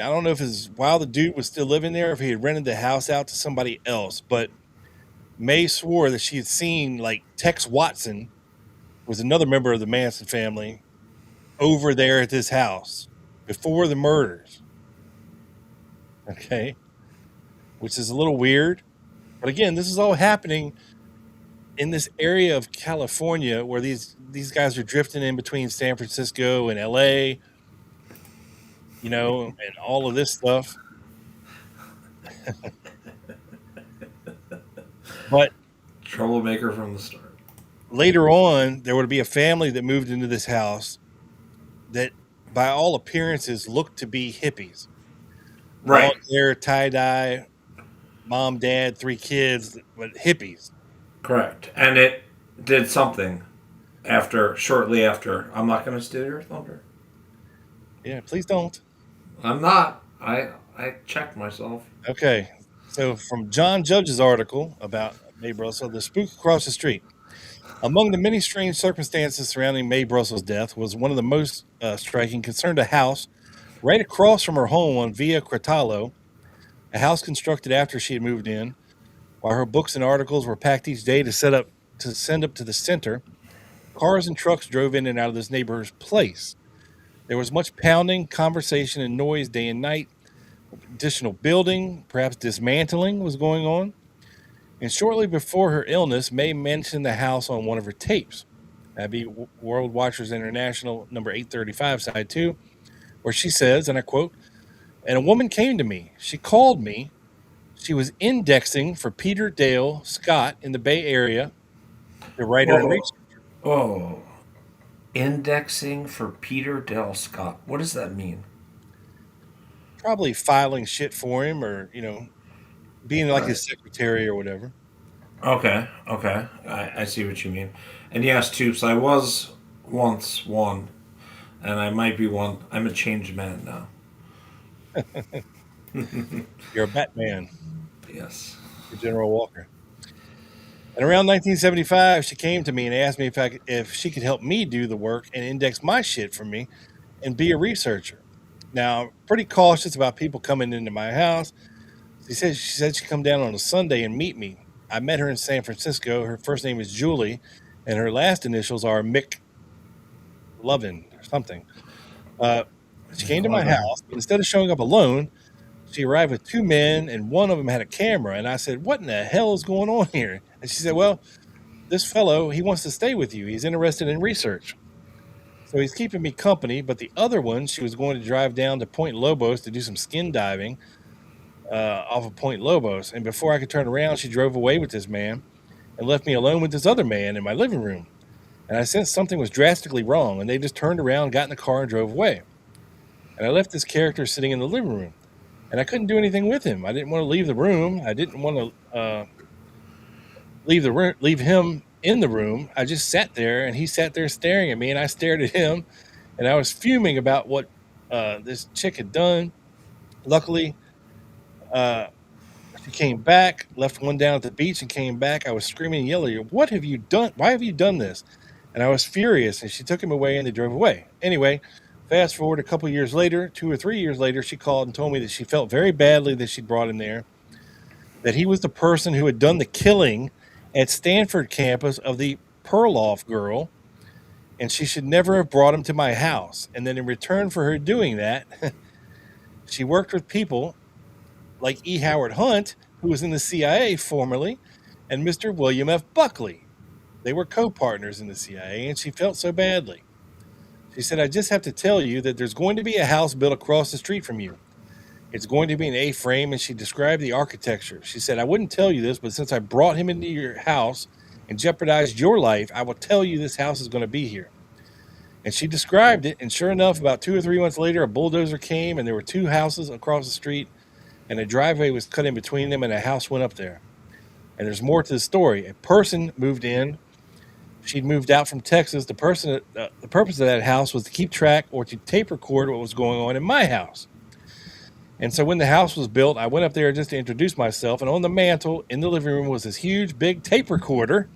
I don't know if it's while the dude was still living there, if he had rented the house out to somebody else, but May swore that she had seen like Tex Watson was another member of the Manson family over there at this house before the murders. Okay. Which is a little weird. But again, this is all happening in this area of California where these guys are drifting in between San Francisco and LA, and all of this stuff. But Troublemaker from the start. later on, there would be a family that moved into this house that, by all appearances, looked to be hippies. Long Right. hair, tie dye, mom, dad, 3 kids, but hippies. Correct. And it did something shortly after. I'm not going to steal your thunder. Yeah, please don't. I'm not. I checked myself. Okay. So, from John Judge's article about Mae Brussell, the spook across the street. Among the many strange circumstances surrounding Mae Brussell's death was one of the most striking concerned a house right across from her home on Via Cretalo, a house constructed after she had moved in. While her books and articles were packed each day to send up to the center, cars and trucks drove in and out of this neighbor's place. There was much pounding, conversation, and noise day and night. Additional building, perhaps dismantling, was going on. And shortly before her illness, May mentioned the house on one of her tapes. That'd be World Watchers International number 835, side 2, where she says, and I quote, "And a woman came to me. She called me. She was indexing for Peter Dale Scott in the Bay Area, the writer and researcher." Oh. Indexing for Peter Dale Scott. What does that mean? Probably filing shit for him or, being like Right. his secretary or whatever. Okay. Okay. I see what you mean. And yes, Toops, I was once one, and I might be one. I'm a changed man now. You're a Batman, Yes. for General Walker. And around 1975, she came to me and asked me if she could help me do the work and index my shit for me and be a researcher. Now, I'm pretty cautious about people coming into my house. She said she'd come down on a Sunday and meet me. I met her in San Francisco. Her first name is Julie, and her last initials are Mick Lovin or something. Uh, she came to my house. Instead of showing up alone, she arrived with 2 men, and one of them had a camera. And I said, "What in the hell is going on here?" And she said, "Well, this fellow, he wants to stay with you. He's interested in research. So he's keeping me company." But the other one, she was going to drive down to Point Lobos to do some skin diving off of Point Lobos. And before I could turn around, she drove away with this man and left me alone with this other man in my living room. And I sensed something was drastically wrong. And they just turned around, got in the car, and drove away. And I left this character sitting in the living room. And I couldn't do anything with him. I didn't want to leave the room. I didn't want to leave him in the room. I just sat there, and he sat there staring at me, and I stared at him, and I was fuming about what this chick had done. Luckily, she came back, left one down at the beach, and came back. I was screaming and yelling, "What have you done? Why have you done this?" And I was furious, and she took him away, and they drove away. Anyway, fast forward a couple years later, 2 or 3 years later, she called and told me that she felt very badly that she'd brought him there, that he was the person who had done the killing at Stanford campus of the Perloff girl, and she should never have brought him to my house. And then in return for her doing that, she worked with people like E. Howard Hunt, who was in the CIA formerly, and Mr. William F. Buckley. They were co-partners in the CIA, and she felt so badly. She said, "I just have to tell you that there's going to be a house built across the street from you. It's going to be an A-frame," and she described the architecture. She said, "I wouldn't tell you this, but since I brought him into your house and jeopardized your life, I will tell you this house is going to be here." And she described it, and sure enough, about 2 or 3 months later, a bulldozer came, and there were 2 houses across the street, and a driveway was cut in between them, and a house went up there. And there's more to the story. A person moved in she'd moved out from Texas. The purpose of that house was to keep track or to tape record what was going on in my house. And so when the house was built, I went up there just to introduce myself. And on the mantle in the living room was this huge, big tape recorder,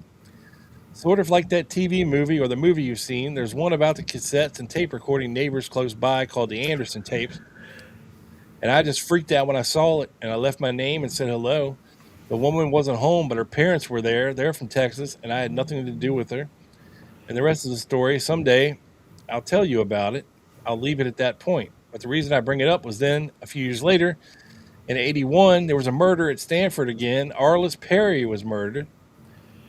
sort of like that TV movie or the movie you've seen. There's one about the cassettes and tape recording neighbors close by called the Anderson tapes. And I just freaked out when I saw it, and I left my name and said hello. The woman wasn't home, but her parents were there. They're from Texas, and I had nothing to do with her. And the rest of the story, someday I'll tell you about it. I'll leave it at that point. But the reason I bring it up was then a few years later, in 81, there was a murder at Stanford again. Arliss Perry was murdered.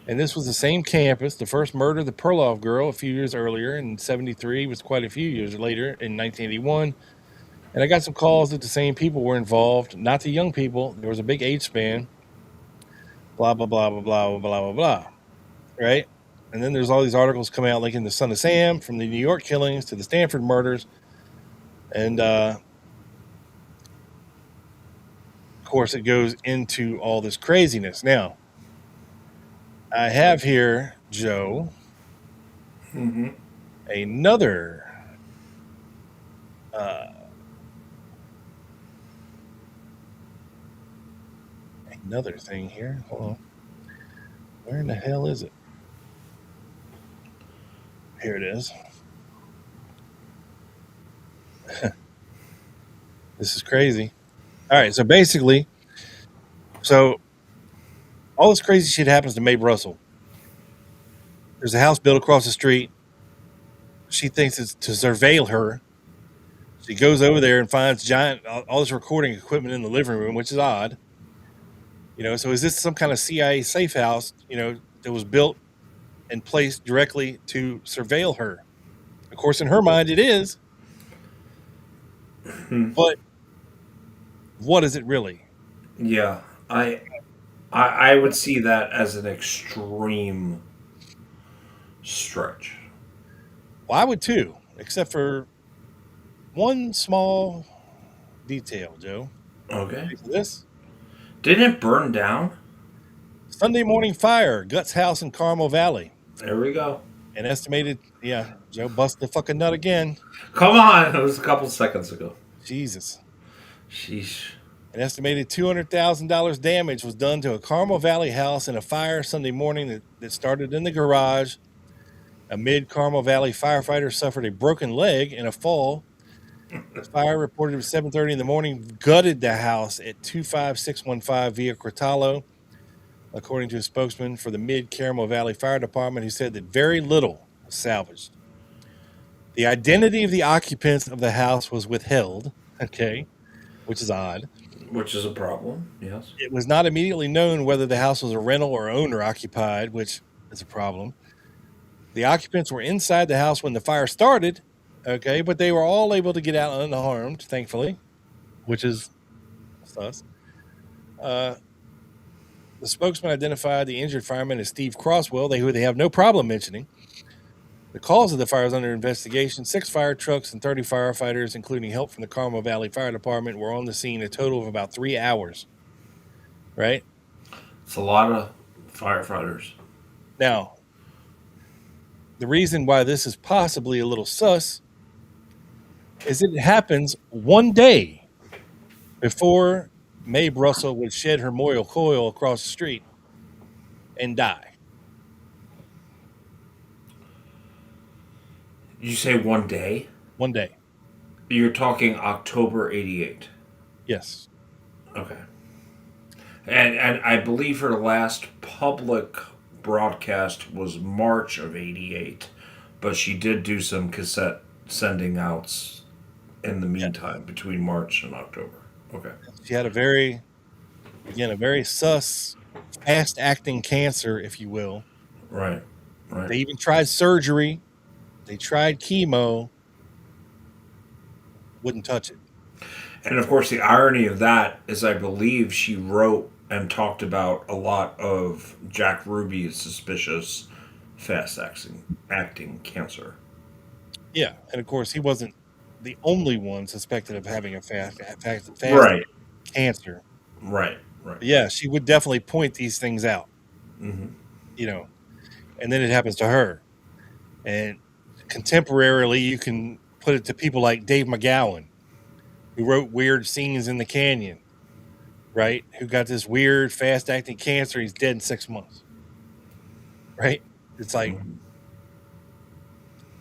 And this was the same campus. The first murder, the Perloff girl, a few years earlier in 73 was quite a few years later in 1981. And I got some calls that the same people were involved, not the young people. There was a big age span. Blah, blah, blah, blah, blah, blah, blah, blah. Right? And then there's all these articles coming out linking the Son of Sam from the New York killings to the Stanford murders. And, of course, it goes into all this craziness. Now, I have here, Joe, another thing here. Hold on. Where in the hell is it? Here it is. This is crazy. All right, so basically, all this crazy shit happens to Mae Brussell. There's a house built across the street. She thinks it's to surveil her. She goes over there and finds all this recording equipment in the living room, which is odd. So is this some kind of CIA safe house, that was built and placed directly to surveil her? Of course, in her mind, it is. But what is it really? Yeah, I would see that as an extreme stretch. Well, I would too, except for one small detail, Joe. Okay. Ready for this? Didn't it burn down? Sunday morning fire, Guts house in Carmel Valley. There we go. An estimated, Joe busted the fucking nut again. Come on, it was a couple seconds ago. Jesus. Sheesh. An estimated $200,000 damage was done to a Carmel Valley house in a fire Sunday morning that started in the garage. A mid-Carmel Valley firefighter suffered a broken leg in a fall. The fire, reported at 7:30 in the morning, gutted the house at 25615 Via Cortalo, according to a spokesman for the mid-Carmel Valley Fire Department, who said that very little was salvaged. The identity of the occupants of the house was withheld, which is odd. Which is a problem, yes. It was not immediately known whether the house was a rental or owner-occupied, which is a problem. The occupants were inside the house when the fire started, but they were all able to get out unharmed, thankfully, which is sus. The spokesman identified the injured fireman as Steve Crosswell, who they have no problem mentioning. The cause of the fire is under investigation. 6 fire trucks and 30 firefighters, including help from the Carmel Valley Fire Department, were on the scene a total of about 3 hours. Right? It's a lot of firefighters. Now, the reason why this is possibly a little sus is it happens one day before Mae Brussell would shed her memorial coil across the street and die. You say one day? One day. You're talking October 88. Yes. Okay. And I believe her last public broadcast was March of 88, but she did do some cassette sending outs in the meantime between March and October. Okay. She had a very sus, fast-acting cancer, if you will. Right. They even tried surgery. They tried chemo. Wouldn't touch it. And of course, the irony of that is I believe she wrote and talked about a lot of Jack Ruby's suspicious fast-acting cancer. Yeah, and of course, he wasn't the only one suspected of having a fast cancer. Right. But yeah, she would definitely point these things out. Mm-hmm. and then it happens to her. And contemporarily, you can put it to people like Dave McGowan, who wrote Weird Scenes in the Canyon, right? Who got this weird, fast acting cancer. He's dead in 6 months, right? It's like, Mhm.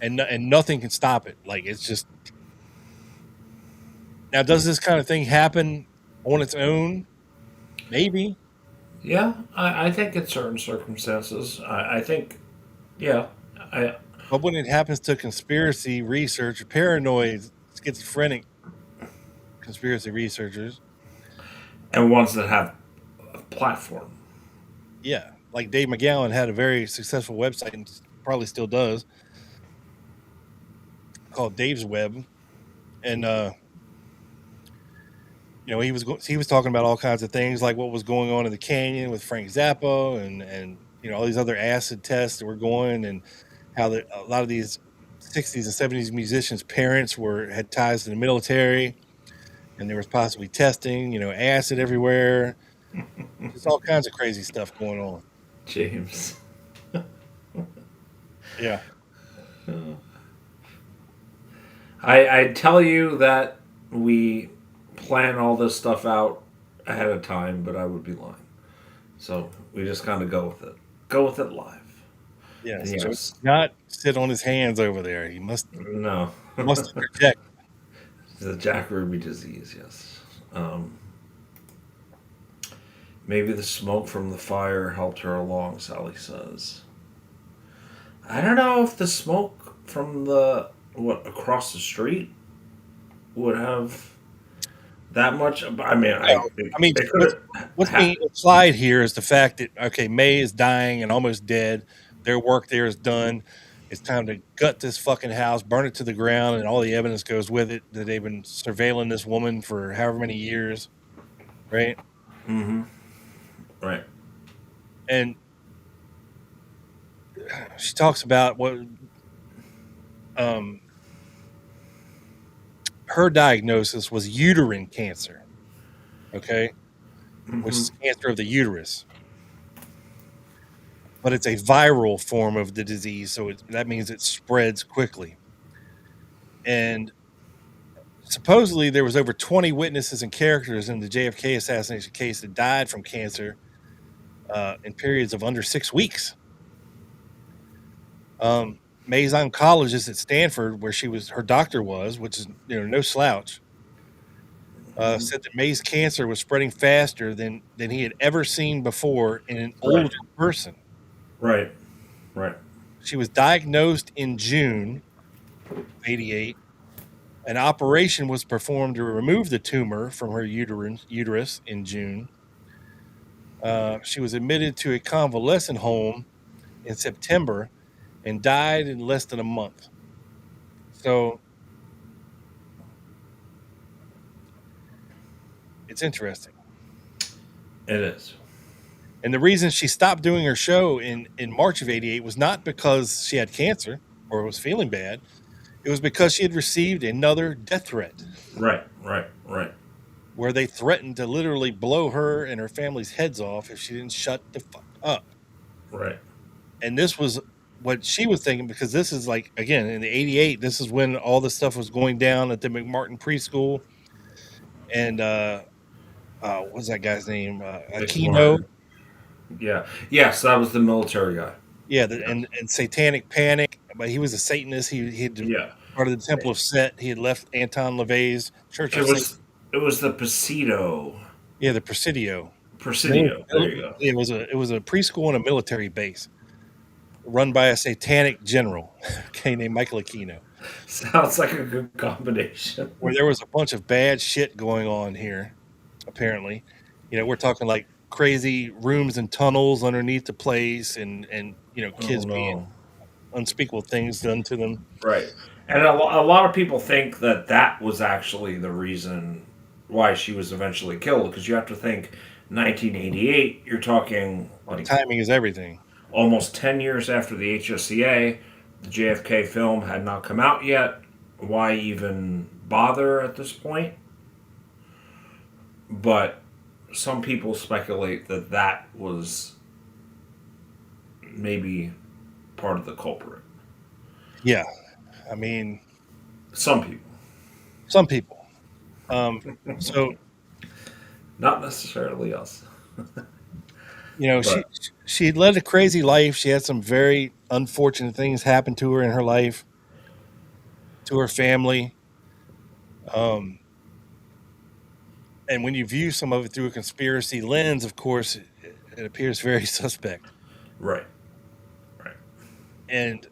and nothing can stop it. Like, it's just, now, does this kind of thing happen on its own? Maybe. Yeah, I think in certain circumstances, I think, yeah, I But when it happens to conspiracy research, paranoid, schizophrenic conspiracy researchers, and ones that have a platform. yeah, like Dave McGowan had a very successful website and probably still does, called Dave's Web, and he was talking about all kinds of things, like what was going on in the canyon with Frank Zappa, and all these other acid tests that were going, and how a lot of these 60s and 70s musicians' parents had ties to the military, and there was possibly testing, acid everywhere, just all kinds of crazy stuff going on. James. Yeah. I tell you that we plan all this stuff out ahead of time, but I would be lying. So we just kind of go with it. Go with it live. And Yes. Joe yes, does not sit on his hands over there. He no. must project. The Jack Ruby disease, yes. Maybe the smoke from the fire helped her along, Sally says. I don't know if the smoke from across the street would have that much. I mean, No, I mean, it could what's have. being implied here is the fact that, okay, May is dying and almost dead. Their work there is done. It's time to gut this fucking house, burn it to the ground, and all the evidence goes with it that they've been surveilling this woman for however many years, right? Mm-hmm. Right. And she talks about what um, her diagnosis was uterine cancer, okay, which Mm-hmm. is cancer of the uterus. But it's a viral form of the disease, so that means it spreads quickly. And supposedly there was over 20 witnesses and characters in the JFK assassination case that died from cancer in periods of under 6 weeks. May's oncologist at Stanford, where her doctor was, which is no slouch, Mm-hmm. said that May's cancer was spreading faster than he had ever seen before in an Right. older person. Right. Right. She was diagnosed in June of '88. An operation was performed to remove the tumor from her uterus in June. She was admitted to a convalescent home in September and died in less than a month. So it's interesting. It is. And the reason she stopped doing her show in March of '88 was not because she had cancer or was feeling bad. It was because she had received another death threat Right. Right. Right. where they threatened to literally blow her and her family's heads off if she didn't shut the fuck up. Right. And this was what she was thinking, because this is like, again, in the '88, this is when all the stuff was going down at the McMartin preschool. And what's that guy's name? Nick Aquino. Martin. Yeah. Yes, that was the military guy. Yeah, Yes. and Satanic Panic, but he was a Satanist. He had Yeah. part of the Temple of Set. He had left Anton LaVey's Church It of Satan. was. It was the Presidio. Yeah, the Presidio. Presidio. There you go. It was a preschool and a military base run by a satanic general, okay, named Michael Aquino, Sounds like a good combination. where there was a bunch of bad shit going on here. Apparently, we're talking like crazy rooms and tunnels underneath the place, and Oh kids being no. unspeakable things done to them. Right. And a lot of people think that that was actually the reason why she was eventually killed, because you have to think 1988, you're talking like Timing is everything. almost 10 years after the HSCA. The JFK film had not come out yet. Why even bother at this point? But some people speculate that that was maybe part of the culprit. Yeah, I mean, Some people, some people. Um, so not necessarily us. you know, But she led a crazy life. She had some very unfortunate things happen to her in her life, to her family. Um, and when you view some of it through a conspiracy lens, of course, it appears very suspect. right, right, And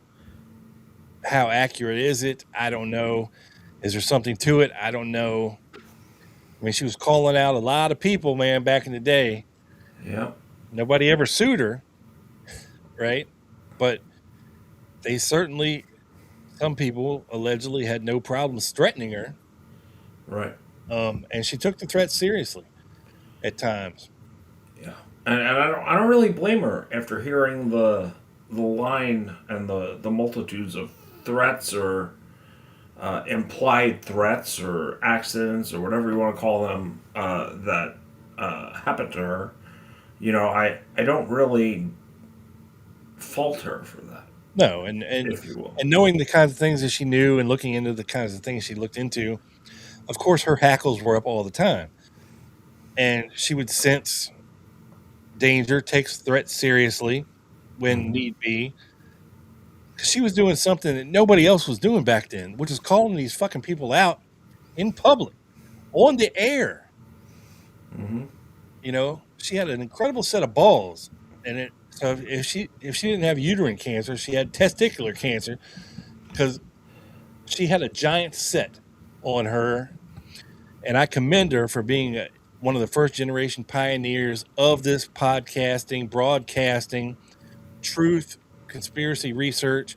how accurate is it? I don't know. Is there something to it? I don't know. I mean, she was calling out a lot of people, man, back in the day. yeah, Nobody ever sued her, right? But they certainly, some people allegedly had no problems threatening her. right, And she took the threat seriously at times. yeah. And I don't really blame her after hearing the line and the multitudes of threats or implied threats or accidents or whatever you want to call them that happened to her. I don't really fault her for that, No, and if you will. and knowing the kinds of things that she knew and looking into the kinds of things she looked into, of course, her hackles were up all the time, and she would sense danger, takes threats seriously when Hmm. need be. 'Cause she was doing something that nobody else was doing back then, which is calling these fucking people out in public, on the air. Hmm. You know, she had an incredible set of balls, and it. So if she didn't have uterine cancer, she had testicular cancer because she had a giant set on her, and I commend her for being one of the first generation pioneers of this podcasting, broadcasting, truth, conspiracy research,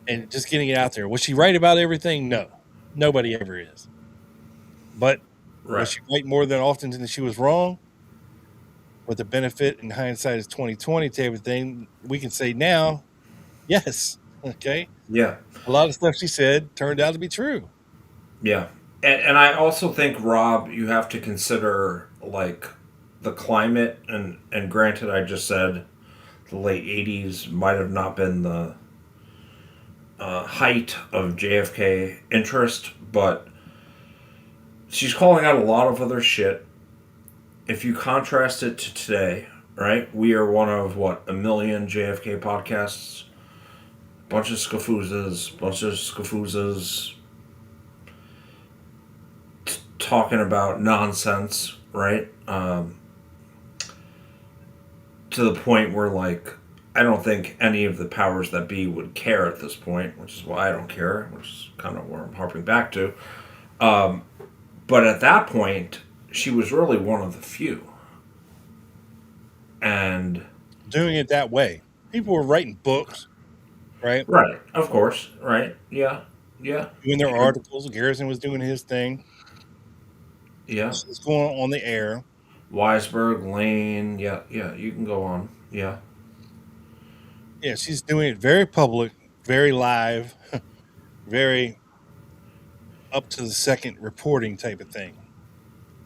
and just getting it out there. Was she right about everything? No, nobody ever is. But was Right. she right more than often than she was wrong? With the benefit and hindsight is 2020 type of thing, we can say now, yes. Okay. Yeah. A lot of stuff she said turned out to be true. Yeah. And I also think, Rob, you have to consider like the climate, and granted, I just said the late '80s might have not been the height of JFK interest, but she's calling out a lot of other shit. If you contrast it to today, right? We are one of what, a million JFK podcasts, bunch of scafoozas talking about nonsense, right? To the point where, like, I don't think any of the powers that be would care at this point, which is why I don't care, which is kind of where I'm harping back to. But at that point, she was really one of the few. And, Doing it that way. People were writing books, right? right, of course, right, yeah, yeah, Doing their articles. Garrison was doing his thing. yeah. She's going on the air. Weisberg, Lane, yeah, yeah, you can go on, yeah. Yeah, she's doing it very public, very live, very up to the second reporting type of thing.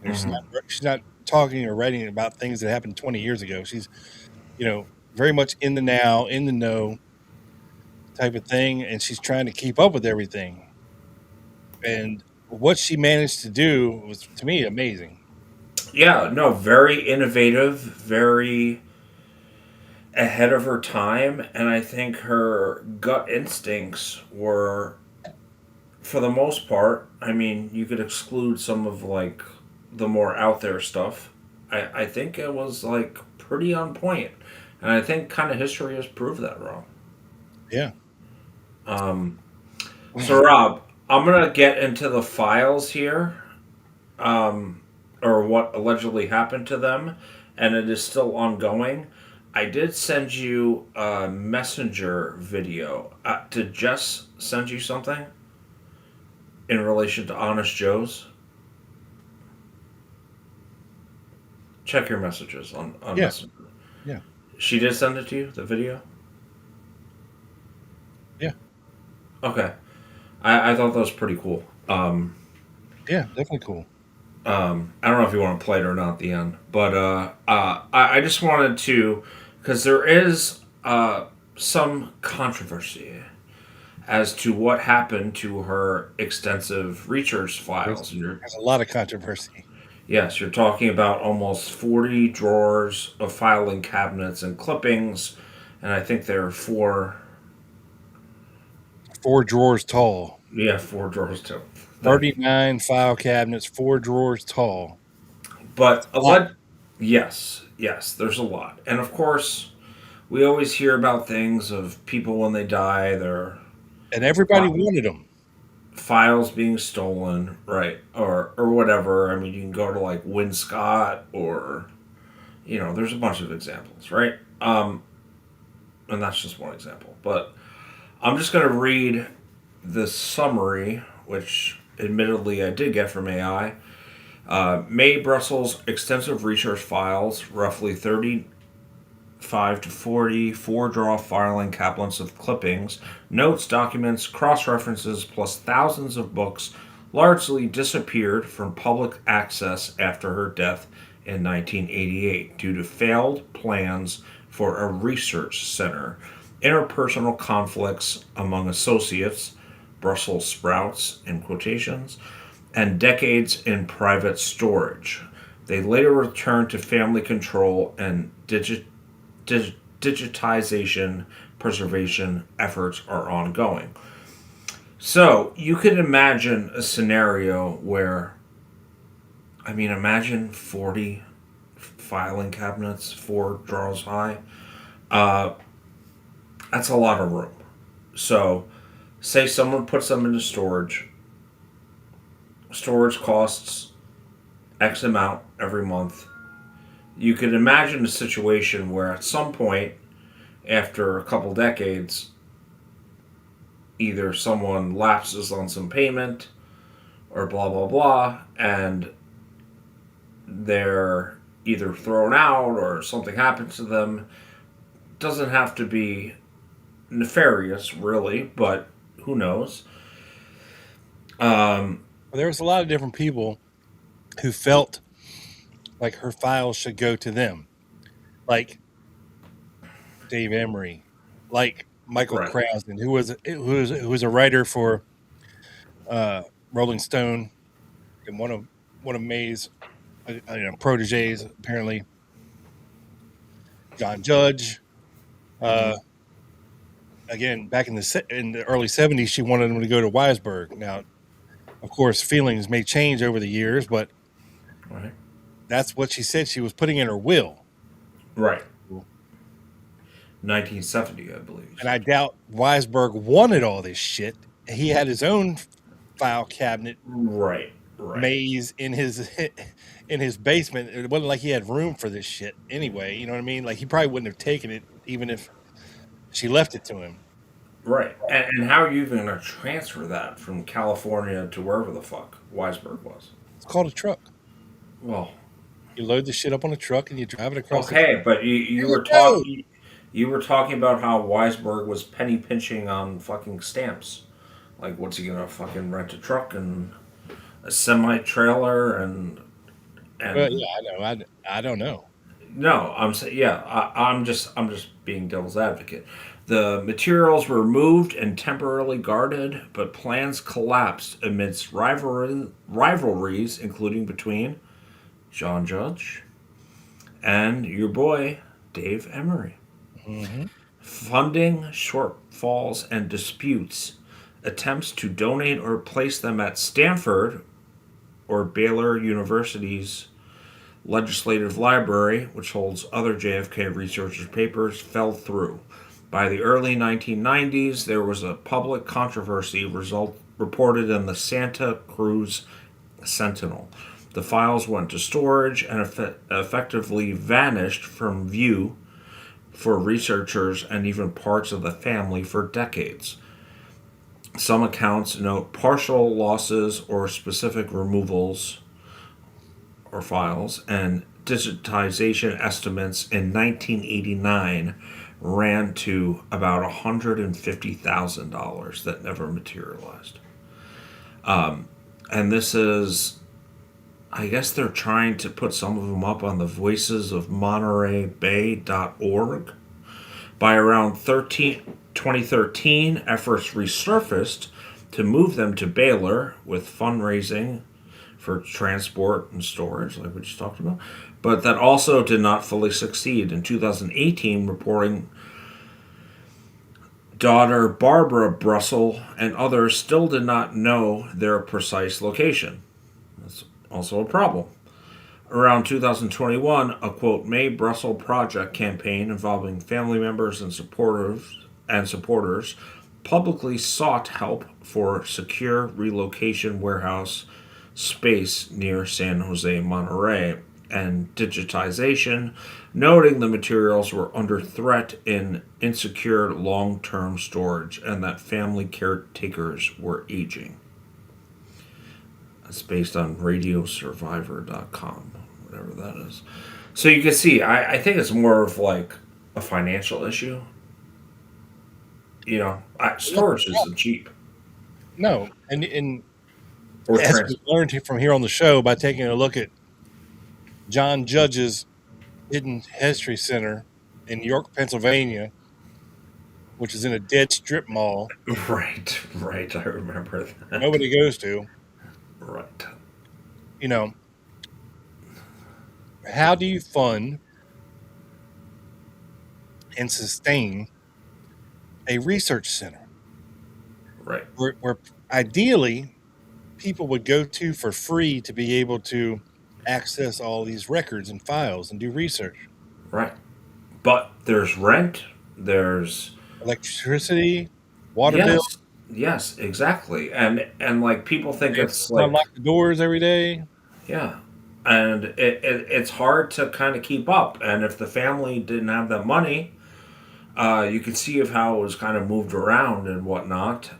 You know, Hmm. she's not talking or writing about things that happened 20 years ago. She's, very much in the now, in the know type of thing, and she's trying to keep up with everything. And what she managed to do was, to me, amazing. Yeah, no, very innovative, very ahead of her time, and I think her gut instincts were, for the most part, I mean, you could exclude some of like the more out there stuff. I think it was like pretty on point, and I think kind of history has proved that wrong. Yeah. Um, so Rob, I'm gonna get into the files here, um, or what allegedly happened to them, and it is still ongoing. I did send you a messenger video. Did Jess send you something in relation to Honest Joe's? Check your messages on Yeah. Messenger. Yeah. She did send it to you, the video? Yeah. Okay. I thought that was pretty cool. Yeah. Definitely cool. I don't know if you want to play it or not at the end, but I just wanted to, because there is some controversy as to what happened to her extensive research There's, files. there's a lot of controversy. Yes, you're talking about almost 40 drawers of filing cabinets and clippings, and I think there are four. 4 drawers tall. Yeah, four drawers too. 39 file cabinets, 4 drawers tall. But A lot. yes, there's a lot, and of course, we always hear about things of people when they die, their And everybody wanted them. files being stolen, right, or whatever. I mean, you can go to like Win Scott, or there's a bunch of examples, right? And that's just one example, but I'm just going to read the summary, which admittedly I did get from AI. Mae Brussell's extensive research files, roughly 35 to 40 4-draw filing cabinets of clippings, notes, documents, cross references, plus thousands of books, largely disappeared from public access after her death in 1988 due to failed plans for a research center, interpersonal conflicts among associates, Brussels sprouts in quotations, and decades in private storage. They later returned to family control and digitization preservation efforts are ongoing. So you could imagine a scenario where, I mean, imagine 40 filing cabinets, 4 drawers high. Uh, that's a lot of room. So, say someone puts them into storage. Storage costs X amount every month. You could imagine a situation where at some point, after a couple decades, either someone lapses on some payment or blah blah blah, and they're either thrown out or something happens to them. Doesn't have to be nefarious, really, but who knows? There was a lot of different people who felt like her files should go to them, like Dave Emery, like Michael Right. Krasden, who was a writer for Rolling Stone and one of May's proteges, apparently. John Judge. Mm-hmm. Again, back in the early '70s, she wanted him to go to Weisberg. Now, of course, feelings may change over the years, but Right. that's what she said she was putting in her will. Right. 1970, I believe. And I doubt Weisberg wanted all this shit. He had his own file cabinet Right. Right. maze in his basement. It wasn't like he had room for this shit anyway. You know what I mean? Like he probably wouldn't have taken it even if she left it to him. Right. And how are you even going to transfer that from California to wherever the fuck Weisberg was? It's called a truck. Well, You load the shit up on a truck and you drive it across. okay, but you were talking. You were talking about how Weisberg was penny pinching on fucking stamps. Like, what's he gonna fucking rent a truck and a semi trailer and Well, yeah, I know. I don't know. no, I'm saying yeah. I'm just being devil's advocate. The materials were removed and temporarily guarded, but plans collapsed amidst rivalries, including between John Judge and your boy Dave Emery. Mm-hmm. Funding shortfalls and disputes, attempts to donate or place them at Stanford or Baylor University's legislative library, which holds other JFK researchers' papers, fell through. By the early 1990s, there was a public controversy reported in the Santa Cruz Sentinel. The files went to storage and effectively vanished from view for researchers and even parts of the family for decades. Some accounts note partial losses or specific removals or files, and digitization estimates in 1989 ran to about $150,000 that never materialized. And this is, I guess they're trying to put some of them up on the voicesofmontereyBay.org, By around 2013, efforts resurfaced to move them to Baylor with fundraising for transport and storage, like we just talked about. But that also did not fully succeed. In 2018, reporting daughter Barbara Brussell and others still did not know their precise location. That's also a problem. Around 2021, a quote Mae Brussell project campaign involving family members and supporters publicly sought help for secure relocation warehouse space near San Jose, Monterey, and digitization, noting the materials were under threat in insecure long term storage and that family caretakers were aging. It's based on radiosurvivor.com, whatever that is. So you can see, I think it's more of like a financial issue. Storage isn't cheap. No, and Or as we learned from here on the show by taking a look at John Judge's Hidden History Center in York, Pennsylvania, which is in a dead strip mall. Right. I remember that. Nobody goes to. Right. How do you fund and sustain a research center? Right. Where ideally people would go to for free to be able to access all these records and files and do research. Right. But there's rent, there's electricity, water bill. Yes, exactly. And like people think it's like unlock the doors every day. Yeah. And it's hard to kind of keep up. And if the family didn't have that money, you could see of how it was kind of moved around and whatnot.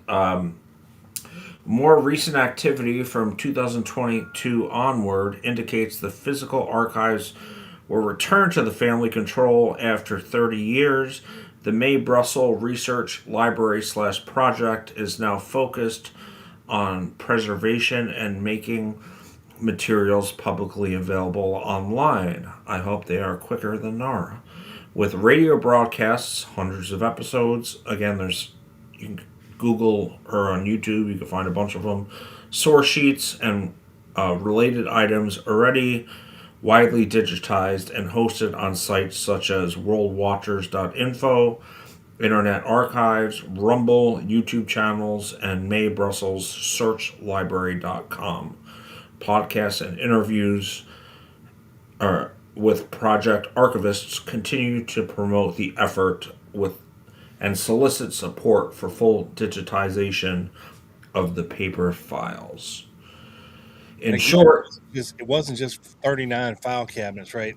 More recent activity from 2022 onward indicates the physical archives were returned to the family control after 30 years. The Mae Brussell Research Library / project is now focused on preservation and making materials publicly available online. I hope they are quicker than NARA. With radio broadcasts, hundreds of episodes. Again, you can Google or on YouTube, you can find a bunch of them. Source sheets and related items already widely digitized and hosted on sites such as worldwatchers.info, Internet Archives, Rumble, YouTube channels, and Mae Brussell's searchlibrary.com. Podcasts and interviews with project archivists continue to promote the effort and solicit support for full digitization of the paper files. In short, it wasn't just 39 file cabinets, right?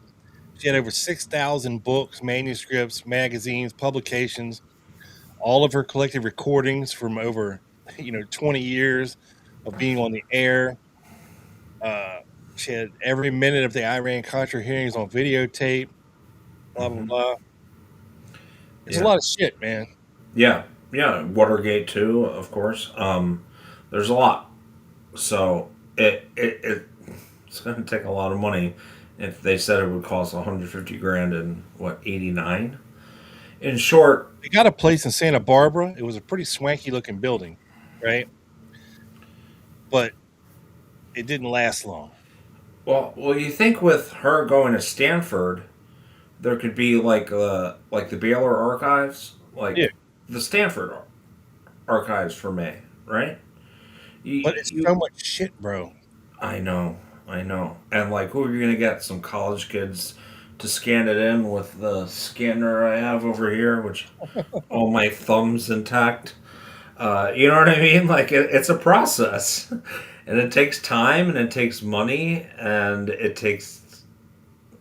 She had over 6,000 books, manuscripts, magazines, publications, all of her collected recordings from over 20 years of being on the air. She had every minute of the Iran-Contra hearings on videotape, blah, blah, blah. It's a lot of shit, man. Yeah. Watergate too, of course. There's a lot. So it's going to take a lot of money. If they said it would cost $150,000 in 89. In short, they got a place in Santa Barbara. It was a pretty swanky looking building, right? But it didn't last long. Well, you think with her going to Stanford, there could be like the Baylor archives, the Stanford archives for Mae, right? But it's so much shit, bro. I know. And who are you gonna get? Some college kids to scan it in with the scanner I have over here, which all my thumbs intact. You know what I mean? It's a process. And it takes time, and it takes money, and it takes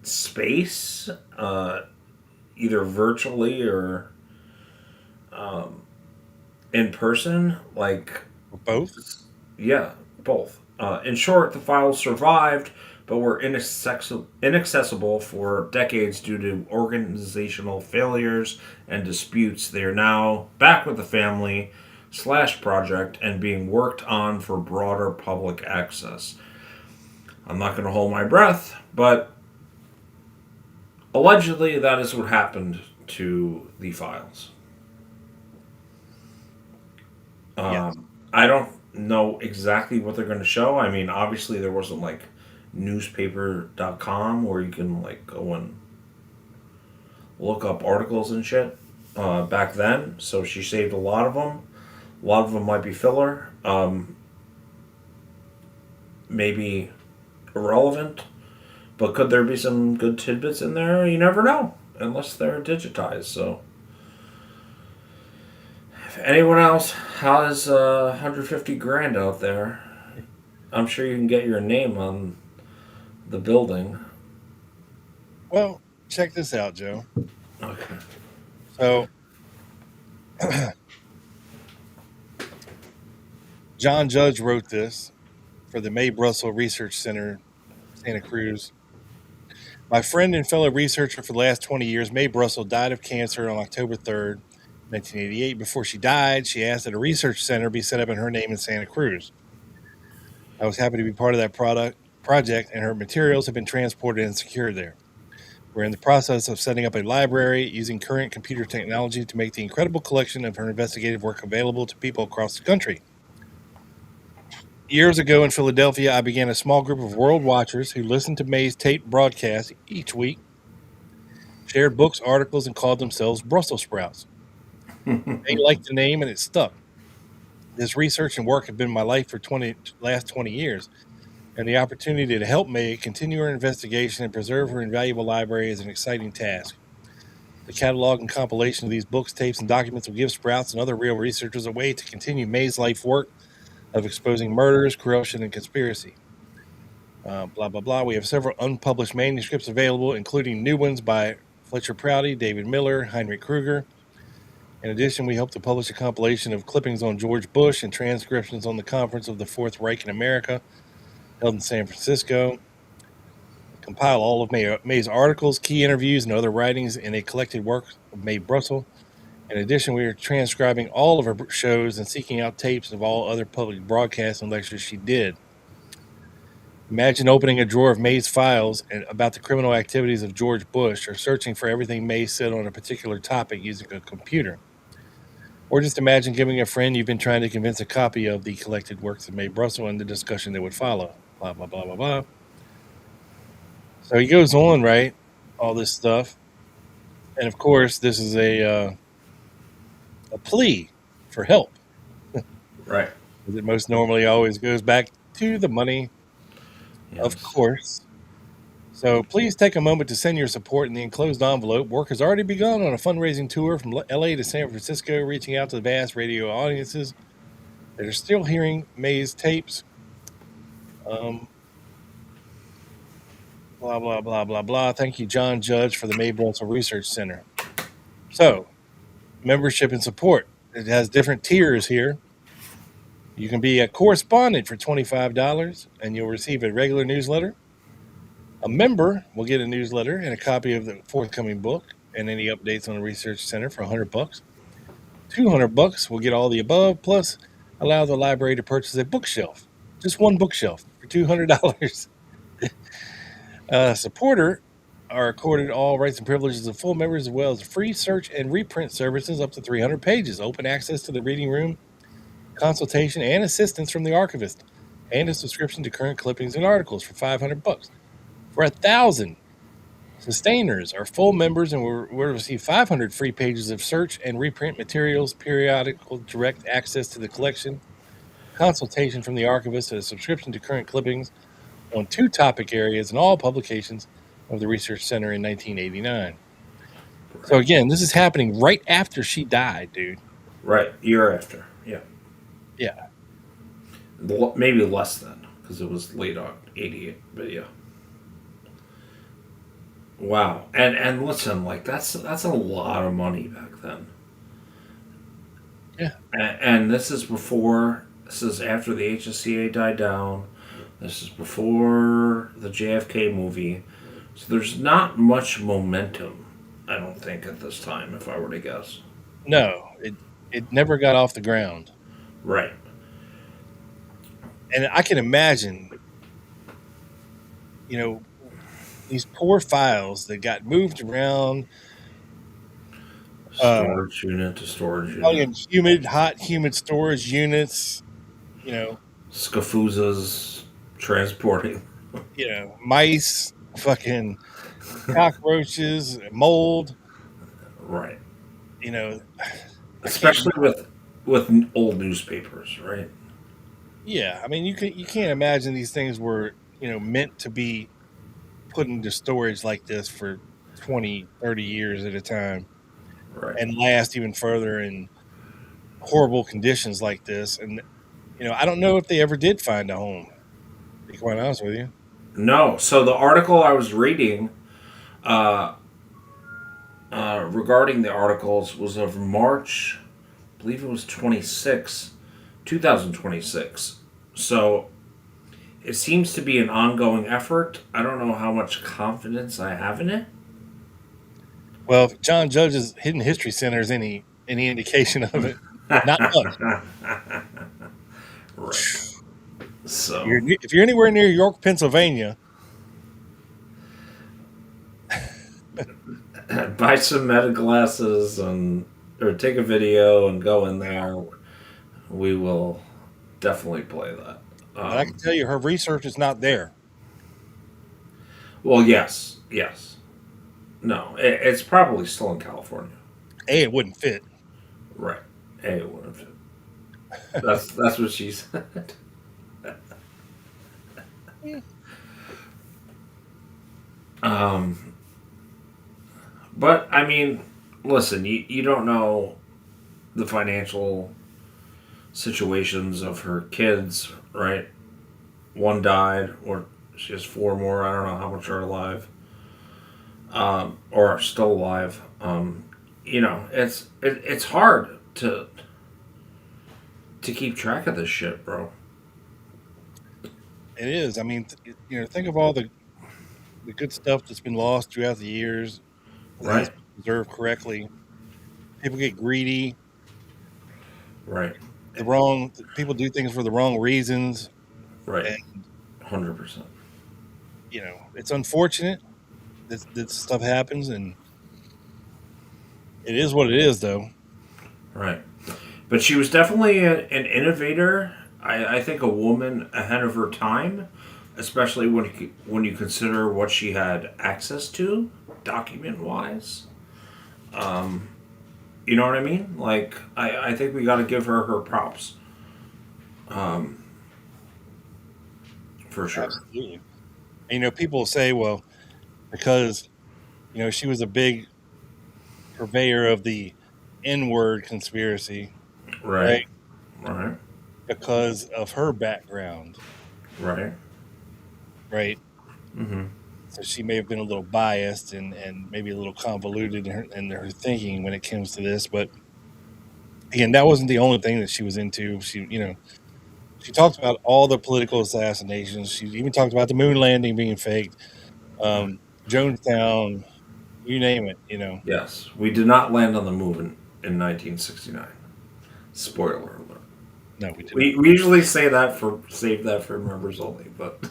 space, either virtually or in person. Both? Yeah, both. In short, the files survived, but were inaccessible for decades due to organizational failures and disputes. They are now back with the family / project and being worked on for broader public access. I'm not going to hold my breath, but allegedly that is what happened to the files. Yes. I don't know exactly what they're going to show. I mean, obviously there wasn't like newspaper.com where you can like go and look up articles and shit back then. So she saved a lot of them. A lot of them might be filler, maybe irrelevant, but could there be some good tidbits in there? You never know, unless they're digitized. So, if anyone else has 150 grand out there, I'm sure you can get your name on the building. Well, check this out, Joe. Okay. So, John Judge wrote this for the Mae Brussell Research Center, Santa Cruz. My friend and fellow researcher for the last 20 years, Mae Brussell, died of cancer on October 3rd, 1988. Before she died, she asked that a research center be set up in her name in Santa Cruz. I was happy to be part of that project, and her materials have been transported and secured there. We're in the process of setting up a library using current computer technology to make the incredible collection of her investigative work available to people across the country. Years ago in Philadelphia, I began a small group of world watchers who listened to Mae's tape broadcasts each week, shared books, articles, and called themselves Brussels Sprouts. They liked the name and it stuck. This research and work have been my life for last 20 years, and the opportunity to help Mae continue her investigation and preserve her invaluable library is an exciting task. The catalog and compilation of these books, tapes, and documents will give Sprouts and other real researchers a way to continue Mae's life work of exposing murders, corruption, and conspiracy. Blah, blah, blah. We have several unpublished manuscripts available, including new ones by Fletcher Prouty, David Miller, Heinrich Kruger. In addition, we hope to publish a compilation of clippings on George Bush and transcriptions on the Conference of the Fourth Reich in America, held in San Francisco. Compile all of Mae's articles, key interviews, and other writings in a collected work of Mae Brussell. In addition, we are transcribing all of her shows and seeking out tapes of all other public broadcasts and lectures she did. Imagine opening a drawer of Mae's files about the criminal activities of George Bush, or searching for everything Mae said on a particular topic using a computer. Or just imagine giving a friend you've been trying to convince a copy of the collected works of Mae Brussell and the discussion that would follow. Blah, blah, blah, blah, blah. So he goes on, right? All this stuff. And of course, this is a plea for help. Right. As it most normally always goes back to the money, yes. Of course. So please take a moment to send your support in the enclosed envelope. Work has already begun on a fundraising tour from LA to San Francisco, reaching out to the vast radio audiences that are still hearing Mae's tapes. Blah, blah, blah, blah, blah. Thank you, John Judge, for the Mae Brussell Research Center. So, membership and support. It has different tiers here. You can be a correspondent for $25, and you'll receive a regular newsletter. A member will get a newsletter and a copy of the forthcoming book and any updates on the Research Center for $100. $200 will get all the above, plus allow the library to purchase a bookshelf. Just one bookshelf for $200. Supporter are accorded all rights and privileges of full members, as well as free search and reprint services up to 300 pages, open access to the reading room, consultation and assistance from the archivist, and a subscription to current clippings and articles for $500. For 1,000, sustainers are full members and will receive 500 free pages of search and reprint materials, periodical direct access to the collection, consultation from the archivist, and a subscription to current clippings on 2 topic areas in all publications of the Research Center in 1989. Right. So again, this is happening right after she died, dude. Right, year after, yeah. Yeah. Maybe less than, because it was late 88, but yeah. Wow, and listen, like that's a lot of money back then. Yeah. And this is after the HSCA died down. This is before the JFK movie. So there's not much momentum, I don't think, at this time, if I were to guess. No, it never got off the ground. Right. And I can imagine, these poor files that got moved around, uh, Storage unit to storage unit. fucking humid, hot, humid storage units. You know, Scafuzas transporting. mice, fucking cockroaches, mold. Right. You know, I can't. Especially with old newspapers, right? Yeah, I mean, you can't imagine these things were meant to be put into storage like this for 20, 30 years at a time Right. and last even further in horrible conditions like this. And I don't know if they ever did find a home. To be quite honest with you. No. So the article I was reading uh, regarding the articles was of March, I believe it was 2026. So it seems to be an ongoing effort. I don't know how much confidence I have in it. Well, if John Judge's Hidden History Center is any indication of it, not much. Right. So If you're anywhere near York, Pennsylvania, buy some meta glasses or take a video and go in there. We will definitely play that. but I can tell you her research is not there. Well, yes. No, it's probably still in California. It wouldn't fit. Right. It wouldn't fit. That's what she said. um, but I mean, listen, you don't know the financial situations of her kids, right? One died, or she has four more. I don't know how much are alive, or are still alive. It's hard to keep track of this shit, bro. It is. I mean, think of all the good stuff that's been lost throughout the years that has Right, been preserved correctly. People get greedy. right, People do things for the wrong reasons, right. and 100%. it's unfortunate that stuff happens, and it is what it is, though. Right. But she was definitely an innovator. I think a woman ahead of her time, especially when you consider what she had access to, document wise. You know what I mean? Like, I think we got to give her props. For sure. Absolutely. And, people say, well, because she was a big purveyor of the N-word conspiracy, Right. Right. because of her background, Right. right? Mm-hmm. So she may have been a little biased and maybe a little convoluted in her thinking when it comes to this. But again, that wasn't the only thing that she was into. She talked about all the political assassinations. She even talked about the moon landing being faked, Jonestown, you name it. Yes. We did not land on the moon in 1969. Spoiler alert. No, we did We usually save that for members only, but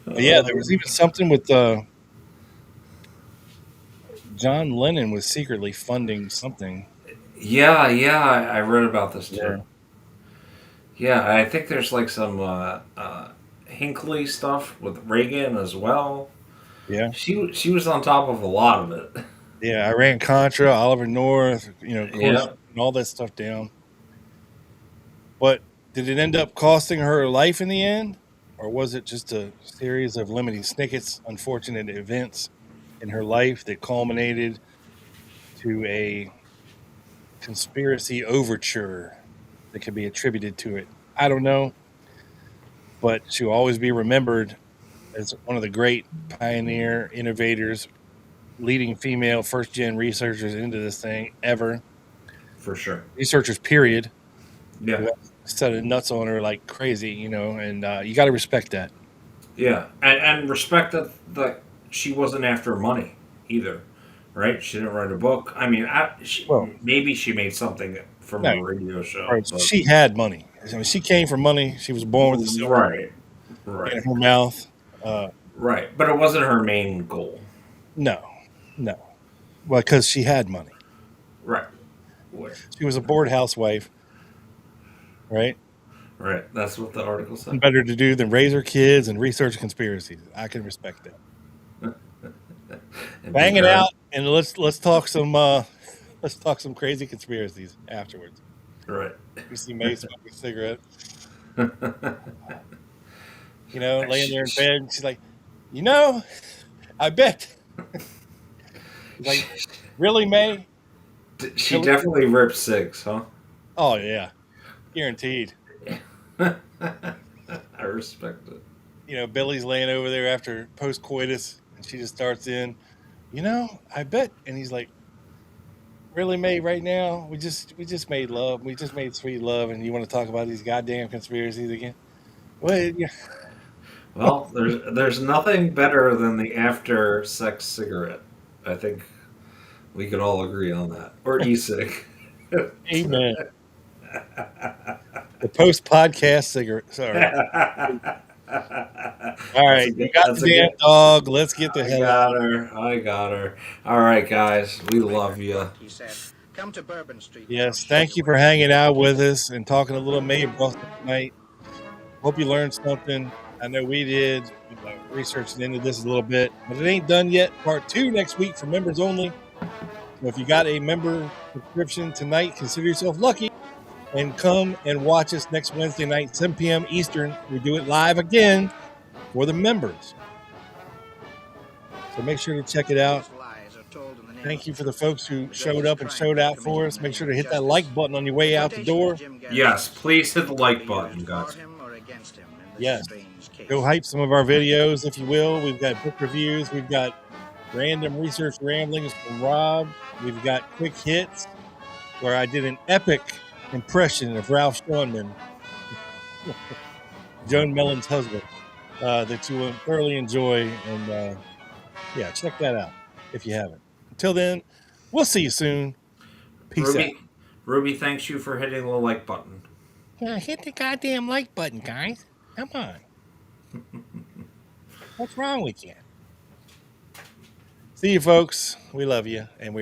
But yeah, there was even something with John Lennon was secretly funding something. yeah, I read about this too. Yeah. Yeah, I think there's like some Hinckley stuff with Reagan as well. Yeah. She was on top of a lot of it. Yeah, Iran Contra, Oliver North, of course, Yeah. and all that stuff down. But did it end up costing her life in the end? Or was it just a series of limiting snippets, unfortunate events in her life that culminated to a conspiracy overture that could be attributed to it? I don't know. But she'll always be remembered as one of the great pioneer innovators, leading female first gen researchers into this thing ever. For sure. Researchers, period. Yeah. Set of nuts on her like crazy, and you got to respect that. Yeah. And respect that she wasn't after money either. Right? She didn't write a book. I mean, Well, maybe she made something from no, a radio show. right. But, She had money. I mean, she came from money. She was born with a silver right. in her mouth. Right. But it wasn't her main goal. No, No. Well, because she had money. Right. What? She was a bored housewife, right? Right. That's what the article Nothing said. better to do than raise her kids and research conspiracies. I can respect that. And Bang be it very, out, and let's talk some crazy conspiracies afterwards. right. We see Mae smoking a cigarette, laying there in She, bed. And she's like, I bet. He's like, really, Mae? she Billy? definitely ripped cigs, huh? Oh yeah, guaranteed. I respect it. Billy's laying over there after post coitus, and she just starts in. I bet, and he's like, really, Mae? Right now, we just made love. We just made sweet love, and you want to talk about these goddamn conspiracies again? Well, yeah. Well, there's nothing better than the after sex cigarette. I think we can all agree on that. Or e-cig. Amen. The post podcast cigarette. Sorry. All That's right, a you good. got That's the a damn good. dog. Let's get the I hell got out. her. I got her. All right, guys. We love you. He said, "Come to Bourbon Street." Yes, thank you for hanging out with us and talking a little Mae Brussell tonight. Hope you learned something. I know we did. Researching into this a little bit, but it ain't done yet. Part 2 next week for members only. So if you got a member subscription tonight, consider yourself lucky and come and watch us next Wednesday night, 7 p.m. Eastern. We do it live again for the members. So make sure to check it out. Thank you for the folks who showed up and showed out for us. Make sure to hit that like button on your way out the door. Yes, please hit the like button, guys. Yes. Go hype some of our videos, if you will. We've got book reviews. We've got random research ramblings from Rob. We've got quick hits where I did an epic impression of Ralph Gunman, Joan Mellon's husband, that you will thoroughly enjoy. And check that out if you haven't. Until then, we'll see you soon. Peace out. Ruby, thanks you for hitting the like button. Yeah, hit the goddamn like button, guys. Come on. What's wrong with you? See you, folks. We love you, and we